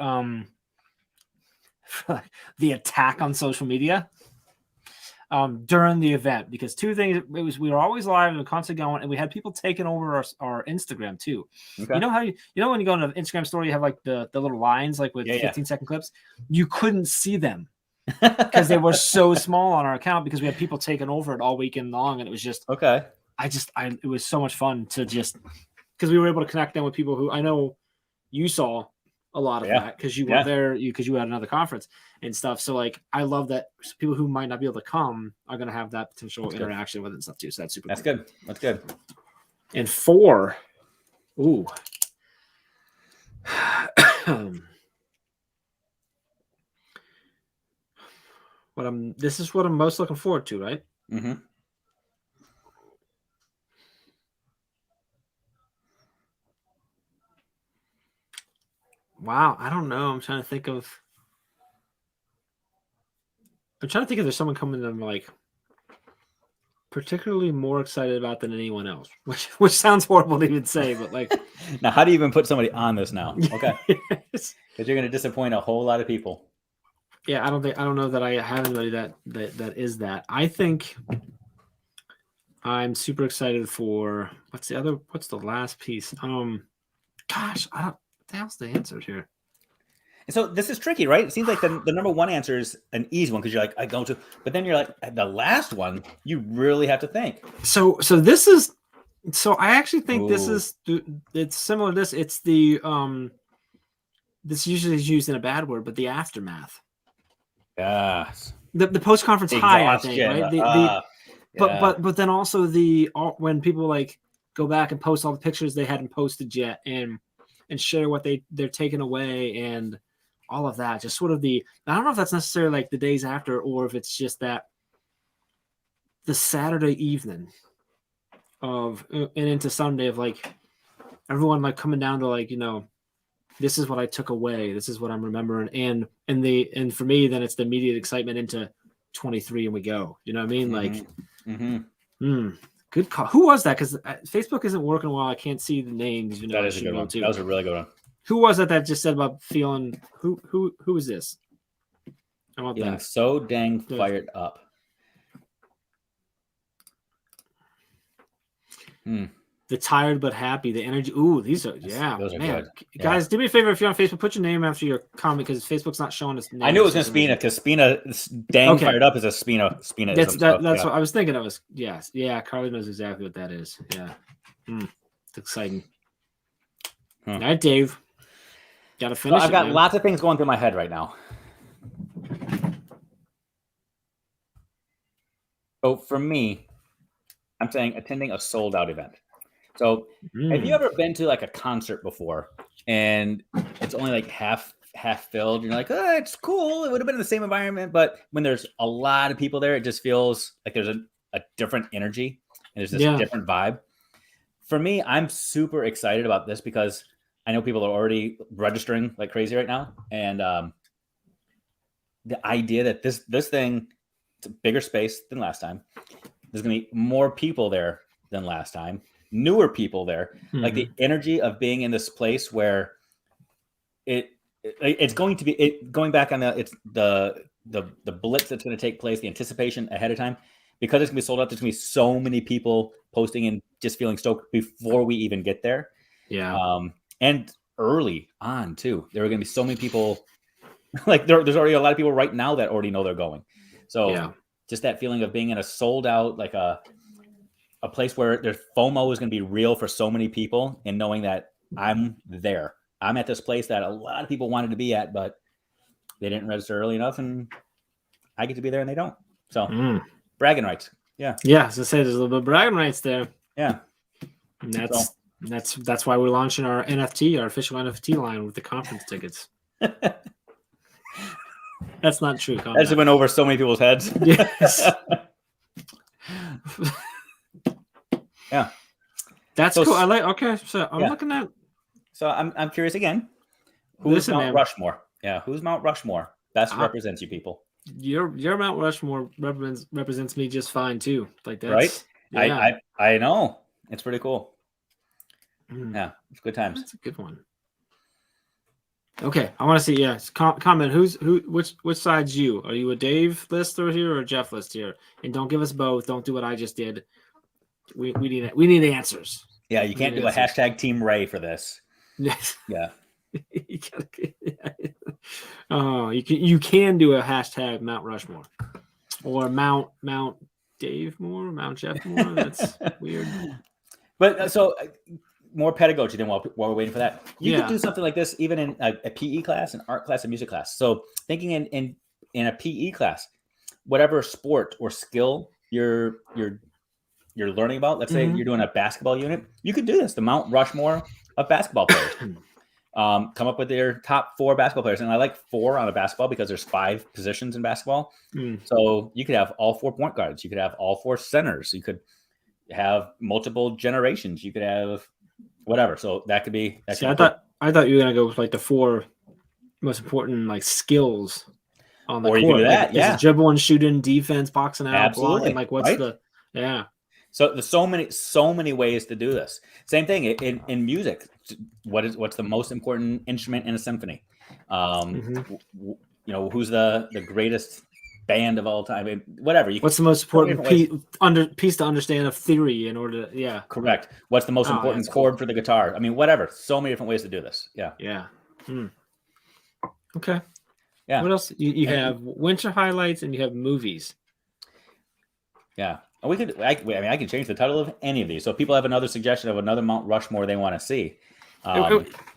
attack on social media during the event, because 2 things. We were always live and constantly going, and we had people taking over our Instagram too. Okay. You know how when you go on an Instagram story, you have like the little lines like with 15-second clips. You couldn't see them because they were so small on our account because we had people taking over it all weekend long, and it was just Okay. it was so much fun to just because we were able to connect them with people who I know you saw a lot of that because you were there, because you had another conference and stuff. So like, I love that people who might not be able to come are going to have that potential interaction with it and stuff too. So that's super. That's good. That's good. And 4, ooh, this is what I'm most looking forward to, right? Mm-hmm. Wow, I don't know. I'm trying to think if there's someone coming to like particularly more excited about than anyone else, which sounds horrible to even say, but like, Now, how do you even put somebody on this now? Okay, yes. because you're going to disappoint a whole lot of people. Yeah, I don't know that I have anybody that is that. I think I'm super excited for what's the last piece? Gosh, what the hell's the answer here? And so this is tricky, right? It seems like the number one answer is an easy one because you're like, I go to, but then you're like, the last one, you really have to think. So this is, so I actually think this Ooh. is, it's similar to this. It's the, this usually is used in a bad word, but the aftermath. Yes. The post-conference high, I think, right? Yeah. But then also when people like go back and post all the pictures they hadn't posted yet and share what they're taking away and all of that, just sort of I don't know if that's necessarily like the days after or if it's just that the Saturday evening of and into Sunday of like everyone like coming down to like, this is what I took away. This is what I'm remembering. And for me, then it's the immediate excitement into 23 and we go, you know what I mean? Like, good call. Who was that? Because Facebook isn't working well. I can't see the names. That is a good one. That was a really good one. Who was it that just said about feeling? Who is this? I want Feeling that. so dang fired up. The tired but happy. The energy. Ooh, those are man. Good. Guys, do me a favor if you're on Facebook, put your name after your comment because Facebook's not showing us. I knew it was going to Spina because Spina dang fired up is a Spina. That's what I was thinking. It was yes, yeah. Carly knows exactly what that is. Yeah, it's exciting. All right, Dave. Got to finish. I've got lots of things going through my head right now. So for me, I'm saying attending a sold out event. So have you ever been to like a concert before and it's only like half filled? You're like, oh, it's cool. It would have been in the same environment. But when there's a lot of people there, it just feels like there's a different energy and there's this different vibe. For me, I'm super excited about this because I know people are already registering like crazy right now. And the idea that this thing, it's a bigger space than last time. There's going to be more people there than last time. Newer people there. Like the energy of being in this place where it's going to be going back on the blitz that's going to take place, the anticipation ahead of time, because it's going to be sold out. There's going to be so many people posting and just feeling stoked before we even get there. Yeah. And early on too, there are going to be so many people. Like there's already a lot of people right now that already know they're going. So just that feeling of being in a sold out, like a place where there's FOMO is going to be real for so many people, and knowing that I'm there. I'm at this place that a lot of people wanted to be at, but they didn't register early enough, and I get to be there and they don't. So bragging rights. Yeah. Yeah. As I said, there's a little bit of bragging rights there. Yeah. And that's why we're launching our NFT, our official NFT line with the conference tickets. That's not true. That's went over so many people's heads. Yes. Yeah. That's cool. I like. Okay, so I'm looking at. So I'm curious again. Who's Mount Rushmore? Yeah, who's Mount Rushmore? Best represents you people. Your Mount Rushmore represents me just fine too. Like that's right. Yeah. I know. It's pretty cool. Yeah, it's good times. That's a good one. Okay, I want to see. Yes, comment. Which side's you? Are you a Dave list here or a Jeff list here? And don't give us both. Don't do what I just did. We need answers. Yeah, you can't do a hashtag Team Ray for this. Yes. Yeah. Oh, you can do a hashtag Mount Rushmore or Mount Dave Moore, Mount Jeff Moore. That's weird. But so more pedagogy than while we're waiting for that. You could do something like this even in a PE class, an art class, a music class. So thinking in a PE class, whatever sport or skill you're learning about. Let's say you're doing a basketball unit. You could do this, the Mount Rushmore of basketball players. Come up with their top 4 basketball players. And I like 4 on a basketball because there's 5 positions in basketball. So you could have all 4 point guards. You could have all 4 centers. You could have multiple generations. You could have whatever. So that could be. I thought you were going to go with like the 4 most important like skills on the court. You could do that. Like, dribbling, shooting, defense, boxing out, absolutely. blocking. Like what's the Yeah. So there's so many ways to do this. Same thing in music. What's the most important instrument in a symphony? Who's the greatest band of all time? I mean, whatever. What's the most important different piece to understand of theory in order to, yeah. Correct. What's the most important chord for the guitar? I mean, whatever. So many different ways to do this. Yeah. Yeah. Okay. Yeah. What else? You have winter highlights and you have movies. Yeah. I can change the title of any of these. So if people have another suggestion of another Mount Rushmore they want to see,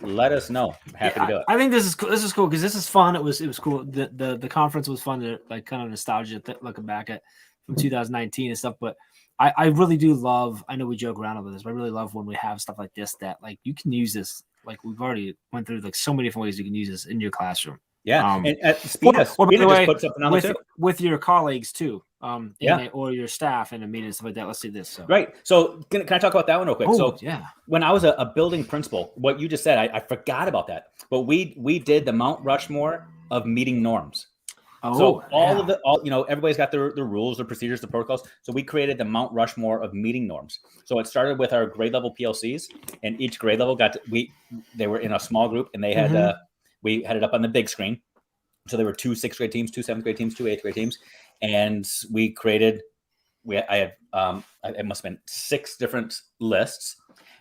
let us know. I'm happy to do it. I think this is cool. This is cool because this is fun. It was cool. The conference was fun to like kind of nostalgia looking back at from 2019 and stuff. But I really do love. I know we joke around over this, but I really love when we have stuff like this that like you can use this. Like we've already went through like so many different ways you can use this in your classroom. Yeah, and at Spina just put something on with your colleagues too. Or your staff in a meeting and stuff like that. Let's see this. So. Right. So can I talk about that one real quick? Oh, yeah. When I was a building principal, what you just said, I forgot about that. But we did the Mount Rushmore of meeting norms. Oh, so everybody's got their rules, their procedures, the protocols. So we created the Mount Rushmore of meeting norms. So it started with our grade level PLCs, and each grade level they were in a small group, and they had we had it up on the big screen. So there were 2 6th grade teams, 2 7th grade teams, 2 8th grade teams, and we created. It must have been 6 different lists,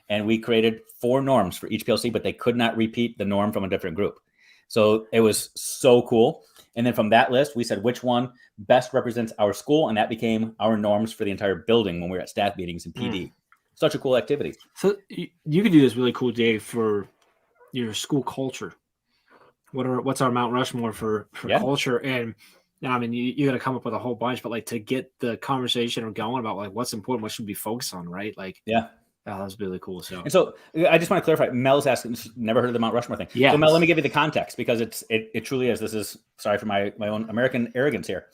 and we created 4 norms for each PLC, but they could not repeat the norm from a different group. So it was so cool. And then from that list, we said which one best represents our school, and that became our norms for the entire building when we were at staff meetings and PD. Such a cool activity. So you could do this really cool day for your school culture. What's our Mount Rushmore for culture? And I mean, you got to come up with a whole bunch, but like to get the conversation going about like what's important, what should we focus on, right? Like, that was really cool. So I just want to clarify. Mel's asking, never heard of the Mount Rushmore thing. Yeah. So Mel, let me give you the context because it truly is. This is sorry for my own American arrogance here.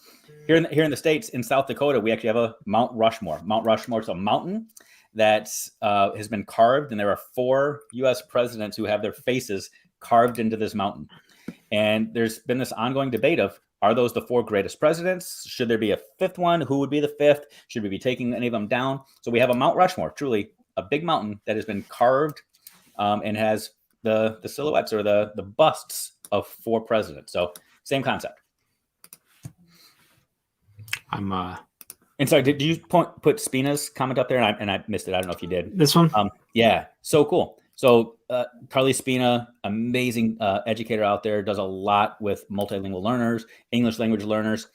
Here in the States, in South Dakota, we actually have a Mount Rushmore. Mount Rushmore is a mountain that has been carved, and there are 4 U.S. presidents who have their faces carved into this mountain. And there's been this ongoing debate of, are those the 4 greatest presidents? Should there be a 5th one? Who would be the 5th? Should we be taking any of them down? So we have a Mount Rushmore, truly a big mountain that has been carved and has the silhouettes or the busts of 4 presidents. So same concept. And sorry, did you put Spina's comment up there? And I missed it. I don't know if you did. This one? Yeah, so cool. So Carly Spina, amazing educator out there, does a lot with multilingual learners, English language learners,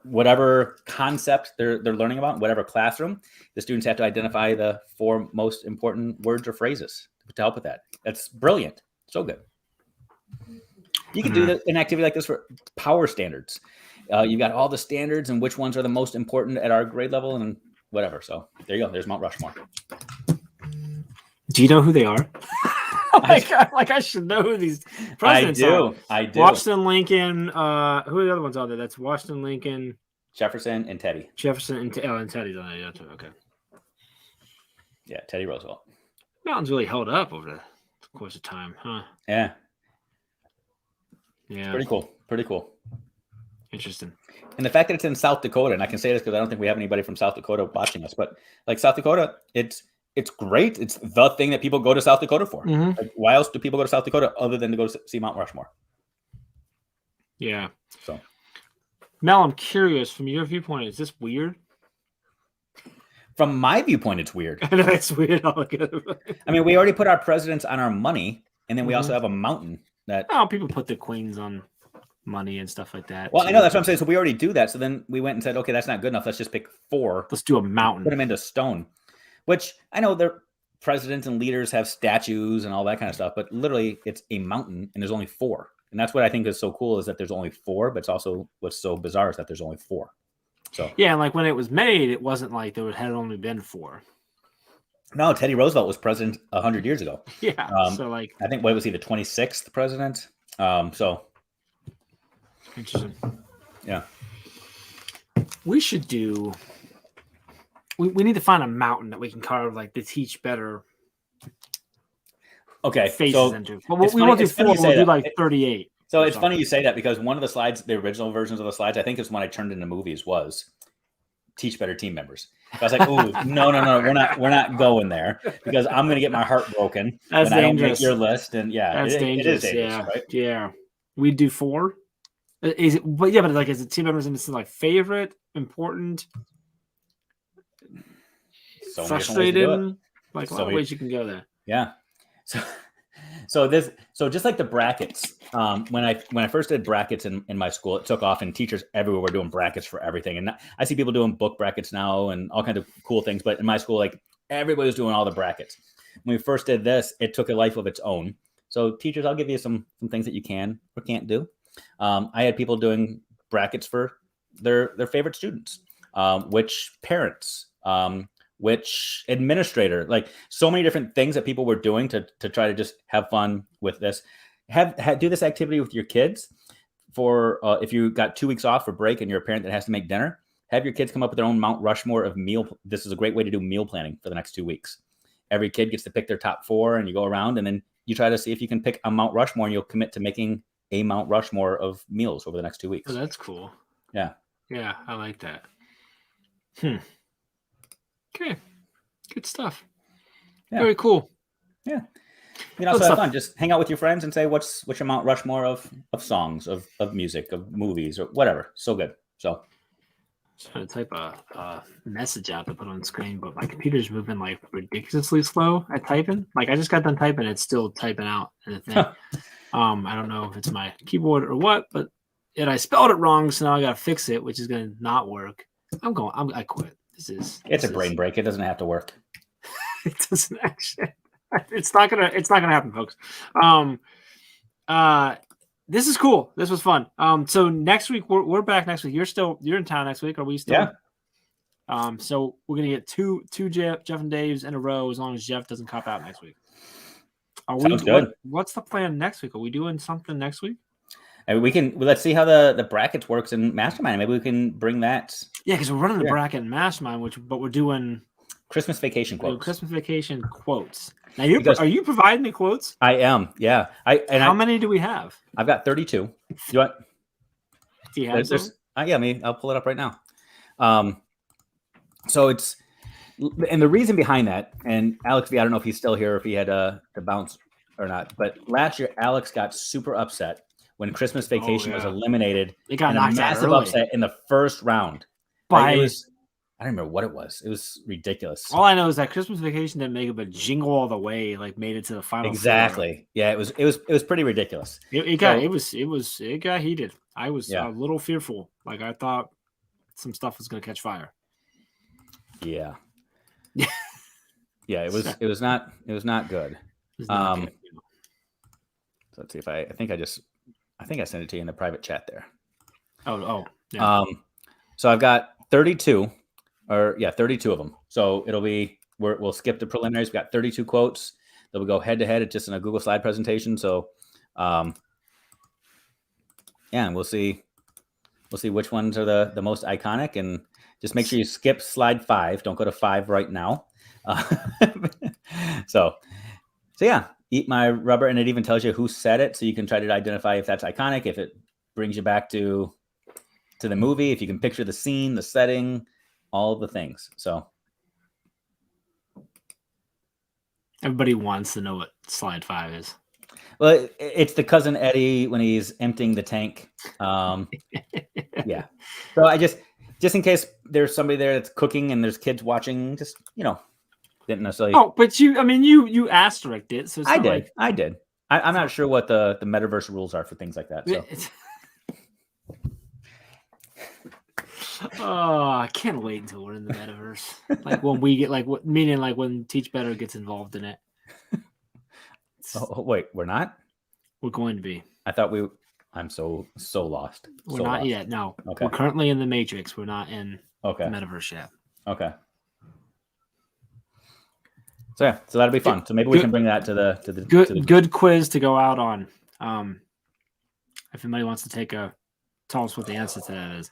whatever concept they're learning about, whatever classroom, the students have to identify the 4 most important words or phrases to help with that. That's brilliant. So good. You can do an activity like this for power standards. You've got all the standards and which ones are the most important at our grade level and whatever. So there you go. There's Mount Rushmore. Do you know who they are? I should know who these presidents are. I do. Washington, Lincoln. Who are the other ones on there? That's Washington, Lincoln, Jefferson, and Teddy. Jefferson and Teddy's on there. Yeah, okay. Yeah, Teddy Roosevelt. Mountains really held up over the course of time, huh? Yeah. Yeah. It's pretty cool. Interesting. And the fact that it's in South Dakota, and I can say this because I don't think we have anybody from South Dakota watching us, but like South Dakota, it's great. It's the thing that people go to South Dakota for. Mm-hmm. Like, why else do people go to South Dakota other than to go to see Mount Rushmore? Yeah. So, Mel, I'm curious, from your viewpoint, is this weird? From my viewpoint, it's weird. I know it's weird. I mean, we already put our presidents on our money, and then we also have a mountain that. Oh, people put the queens on money and stuff like that. Well, I know that's what I'm saying. So we already do that. So then we went and said, okay, that's not good enough. Let's just pick 4. Let's do a mountain. Put them into stone. Which I know their presidents and leaders have statues and all that kind of stuff, but literally it's a mountain and there's only 4. And that's what I think is so cool is that there's only 4, but it's also what's so bizarre is that there's only 4. So yeah, and like when it was made, it wasn't like there had only been 4. No, Teddy Roosevelt was president 100 years ago. Yeah. So like I think what was he, the 26th president? So interesting. Yeah. We should do. We need to find a mountain that we can carve like to teach better. Okay, faces into. But we won't do 4. We'll do like 38. So it's funny you say that because one of the slides, the original versions of the slides, I think is when I turned into movies was teach better team members. I was like, oh, no, we're not going there because I'm going to get my heart broken That's when I don't make dangerous. your list. And yeah, That's it dangerous. is dangerous, Yeah. right? Yeah. We do 4. Is it? But yeah, but like, is it team members and it's like favorite, important, So many different ways to do it. frustrated? Like a lot of ways you can go there. Yeah. So just like the brackets, when I first did brackets in my school, it took off and teachers everywhere were doing brackets for everything. And I see people doing book brackets now and all kinds of cool things. But in my school, like everybody was doing all the brackets. When we first did this, it took a life of its own. So teachers, I'll give you some things that you can or can't do. I had people doing brackets for their favorite students, which parents, which administrator, like so many different things that people were doing to try to just have fun with this. Do this activity with your kids for if you got 2 weeks off for break and you're a parent that has to make dinner, have your kids come up with their own Mount Rushmore of meal. This is a great way to do meal planning for the next 2 weeks. Every kid gets to pick their top 4 and you go around and then you try to see if you can pick a Mount Rushmore and you'll commit to making a Mount Rushmore of meals over the next 2 weeks. Oh, that's cool. Yeah. Yeah, I like that. Okay. Good stuff. Yeah. Very cool. Yeah. You know, so have fun. Just hang out with your friends and say what's your Mount Rushmore of songs, of music, of movies, or whatever. So good. So just trying to type a message out to put on screen, but my computer's moving like ridiculously slow at typing. Like I just got done typing, it's still typing out in the thing. I don't know if it's my keyboard or what, but I spelled it wrong, so now I gotta fix it, which is gonna not work. I quit. It's a brain break. It doesn't have to work. It doesn't actually. It's not gonna happen, folks. This is cool. This was fun. So next week we're back next week. You're in town next week. Are we still? Yeah. So we're gonna get two Jeff and Dave's in a row as long as Jeff doesn't cop out next week. Sounds good. What's the plan next week? Are we doing something next week? And let's see how the brackets works in Mastermind. Maybe we can bring that. Yeah, because we're running the bracket in Mastermind, but we're doing Christmas vacation quotes. Christmas vacation quotes. Now are you providing the quotes? I am. Yeah. How many do we have? I've got 32. You want? Do you have some? Yeah, I'll pull it up right now. So it's, and the reason behind that, and Alex V, I don't know if he's still here or if he had to bounce or not, but last year Alex got super upset when Christmas vacation was eliminated. It got knocked out massive early. Upset in the first round. I don't remember what it was. It was ridiculous. All I know is that Christmas Vacation didn't make it, but Jingle All the Way made it to the final. Exactly. 4. Yeah, it was pretty ridiculous. It got heated. I was a little fearful. Like I thought some stuff was going to catch fire. Yeah. Yeah, it was not good. So let's see if I think I sent it to you in the private chat there. Oh. Yeah. So I've got 32 of them. So it'll be we'll skip the preliminaries. We've got 32 quotes. They'll go head to head. It's just in a Google slide presentation. So and we'll see which ones are the most iconic, and just make sure you skip slide 5. Don't go to 5 right now. So yeah, eat my rubber, and it even tells you who said it, so you can try to identify if that's iconic, if it brings you back to the movie, if you can picture the scene, the setting, all the things. So everybody wants to know what slide 5 is. Well, it's the Cousin Eddie when he's emptying the tank. Yeah. So I just in case there's somebody there that's cooking and there's kids watching, just didn't necessarily. Oh, but you asterisked it, so it's I did. I'm not sure what the metaverse rules are for things like that. So. Oh, I can't wait until we're in the metaverse. Like when we get meaning when Teach Better gets involved in it. Oh wait, we're not? We're going to be. I thought I'm so lost. We're not yet. No. Okay. We're currently in the Matrix. We're not in the metaverse yet. Okay. So that'll be fun. So maybe we can bring that to the good quiz to go out on. If anybody wants to tell us what the answer to that is.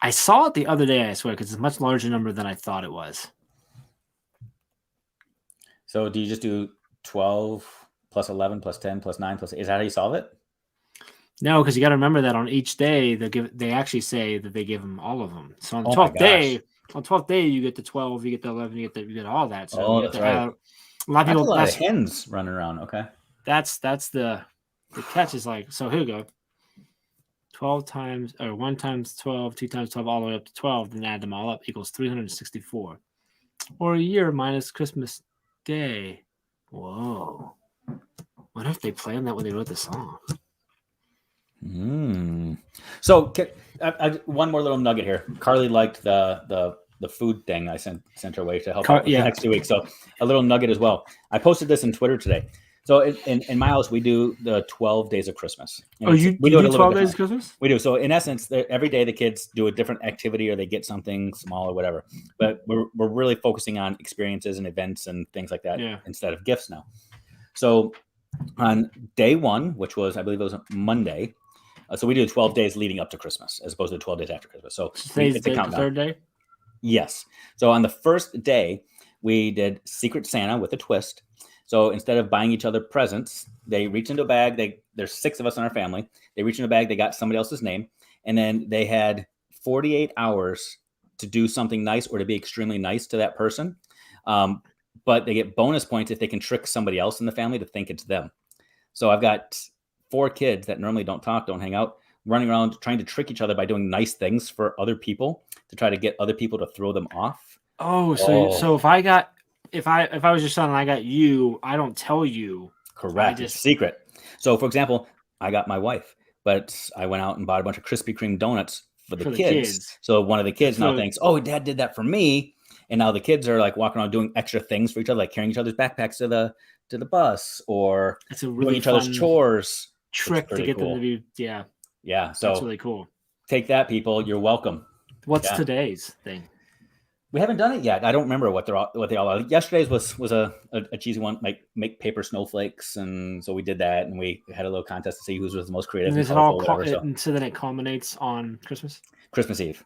I saw it the other day, I swear, because it's a much larger number than I thought it was. So do you just do 12 plus 11 plus 10 plus 9 plus 8? Is that how you solve it? No, because you got to remember that on each day they actually say that they give them all of them. So on the Oh my 12th day, gosh. you get the 12, you get the 11, you get all that. So Oh, you have that's to right. have a lot of That's a people. lot of hens running around. Okay. That's the catch is like, so here we go. 12 times or 1 times 12, 2 times 12, all the way up to 12, then add them all up equals 364. Or a year minus Christmas Day. Whoa. What if they planned that when they wrote the song? So one more little nugget here. Carly liked the food thing I sent her way to help out with the next 2 weeks. So a little nugget as well. I posted this in Twitter today. So in my house, we do the 12 days of Christmas. We do 12 days of Christmas? We do. So in essence, every day the kids do a different activity or they get something small or whatever. But we're really focusing on experiences and events and things like that instead of gifts now. So on day 1, which was, I believe it was Monday, so we do 12 days leading up to Christmas as opposed to 12 days after Christmas. So it's a countdown. The third day? Yes. So on the first day, we did Secret Santa with a twist. So instead of buying each other presents, they reach into a bag. There's 6 of us in our family. They reach in a bag. They got somebody else's name. And then they had 48 hours to do something nice or to be extremely nice to that person. But they get bonus points if they can trick somebody else in the family to think it's them. So I've got 4 kids that normally don't talk, don't hang out, running around trying to trick each other by doing nice things for other people to try to get other people to throw them off. So if I was your son and I got you, I don't tell you. Correct. It's secret. So for example, I got my wife, but I went out and bought a bunch of Krispy Kreme donuts for the kids. So one of the kids now thinks, oh, Dad did that for me. And now the kids are like walking around doing extra things for each other, like carrying each other's backpacks to the bus or doing each other's chores. Trick to get them to be, Yeah. So that's really cool. Take that, people. You're welcome. What's today's thing? We haven't done it yet. I don't remember what they all are. Yesterday's was a cheesy one, like make paper snowflakes, and so we did that, and we had a little contest to see who was the most creative. And is it all so then it culminates on Christmas? Christmas Eve.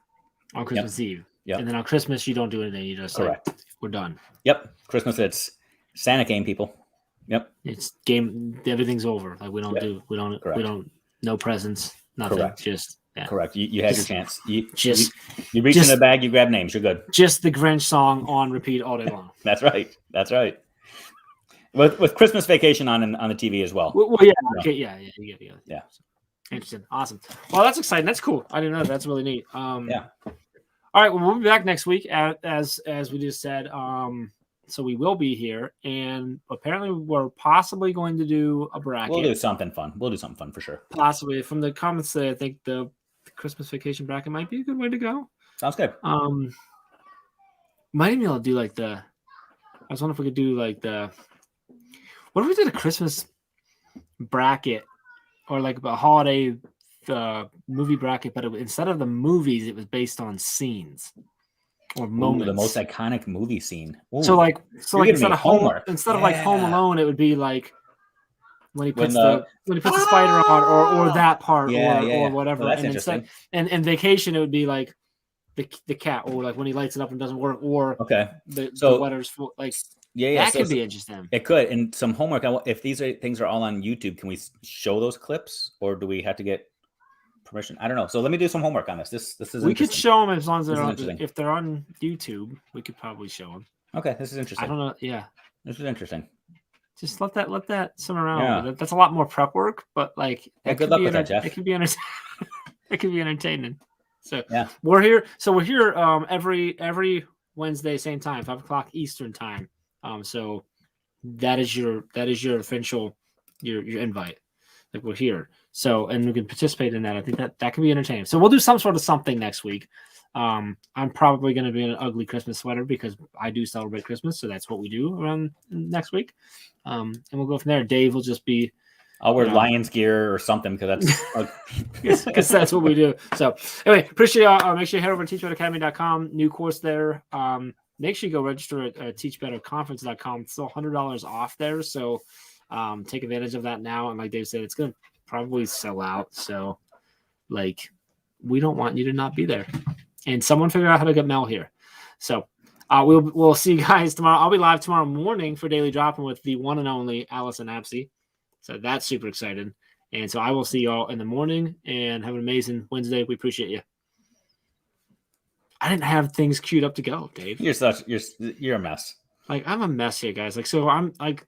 On Christmas Eve. Yeah. And then on Christmas you don't do anything. You just correct. We're done. Yep. Christmas, it's Santa game, people. Yep. It's game. Everything's over. Like we don't no presents. Nothing. Correct. Just. Yeah. Correct. You had your chance. You reach in the bag, you grab names, you're good. Just the Grinch song on repeat all day long. That's right. With Christmas Vacation on the TV as well. Well, yeah. Okay, yeah. Interesting. Awesome. Well, that's exciting. That's cool. I didn't know that. That's really neat. All right. Well, we'll be back next week as we just said. So we will be here, and apparently we're possibly going to do a bracket. We'll do something fun for sure. Possibly. From the comments today, I think the Christmas Vacation bracket might be a good way to go. Sounds good. Might even be able to do like I was wondering if we could do like what if we did a Christmas bracket or like a holiday movie bracket, but instead of the movies, it was based on scenes or moments. The most iconic movie scene. Ooh. So instead of Home Alone, it would be like when he puts the spider on, or that part, or whatever. Well, that's interesting. And Vacation, it would be like the cat, or like when he lights it up and doesn't work, or the letters for like that could be interesting. It could. And some homework. If these things are all on YouTube, can we show those clips, or do we have to get permission? I don't know. So let me do some homework on this. This is. We could show them as long as they're on. If they're on YouTube, we could probably show them. Okay, this is interesting. I don't know. Yeah, this is interesting. Just let that swim around. Yeah. That's a lot more prep work, but like, good luck with that, Jeff. It could be it could be entertaining. So we're here. So we're here every Wednesday, same time, 5:00 Eastern time. So that is your official your invite. Like we're here. So and we can participate in that. I think that could be entertaining. So we'll do some sort of something next week. I'm probably going to be in an ugly Christmas sweater because I do celebrate Christmas. So that's what we do around next week. And we'll go from there. Dave will just be. I'll wear Lions gear or something because because that's what we do. So anyway, appreciate y'all. Make sure you head over to teachbetteracademy.com. New course there. Make sure you go register at teachbetterconference.com. It's still $100 off there. So take advantage of that now. And like Dave said, it's going to probably sell out. So like we don't want you to not be there. And someone figure out how to get Mel here. So we'll see you guys tomorrow. I'll be live tomorrow morning for Daily Dropping with the one and only Allison Apsey. So that's super exciting. And so I will see y'all in the morning and have an amazing Wednesday. We appreciate you. I didn't have things queued up to go, Dave. You're a mess. Like, I'm a mess here, guys. Like, so I'm like,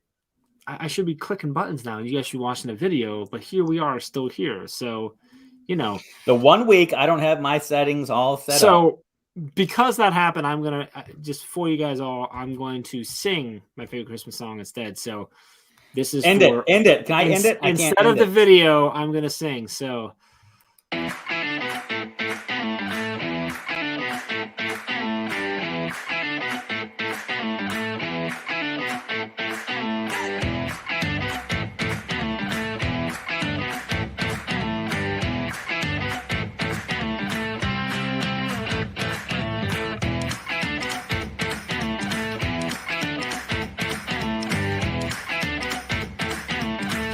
I should be clicking buttons now, and you guys should be watching the video. But here we are, still here. So, you know, the 1 week I don't have my settings all set up. So because that happened, I'm gonna just for you guys all, I'm going to sing my favorite Christmas song instead. So this is End it. Can I end it? Instead of the video, I'm gonna sing. So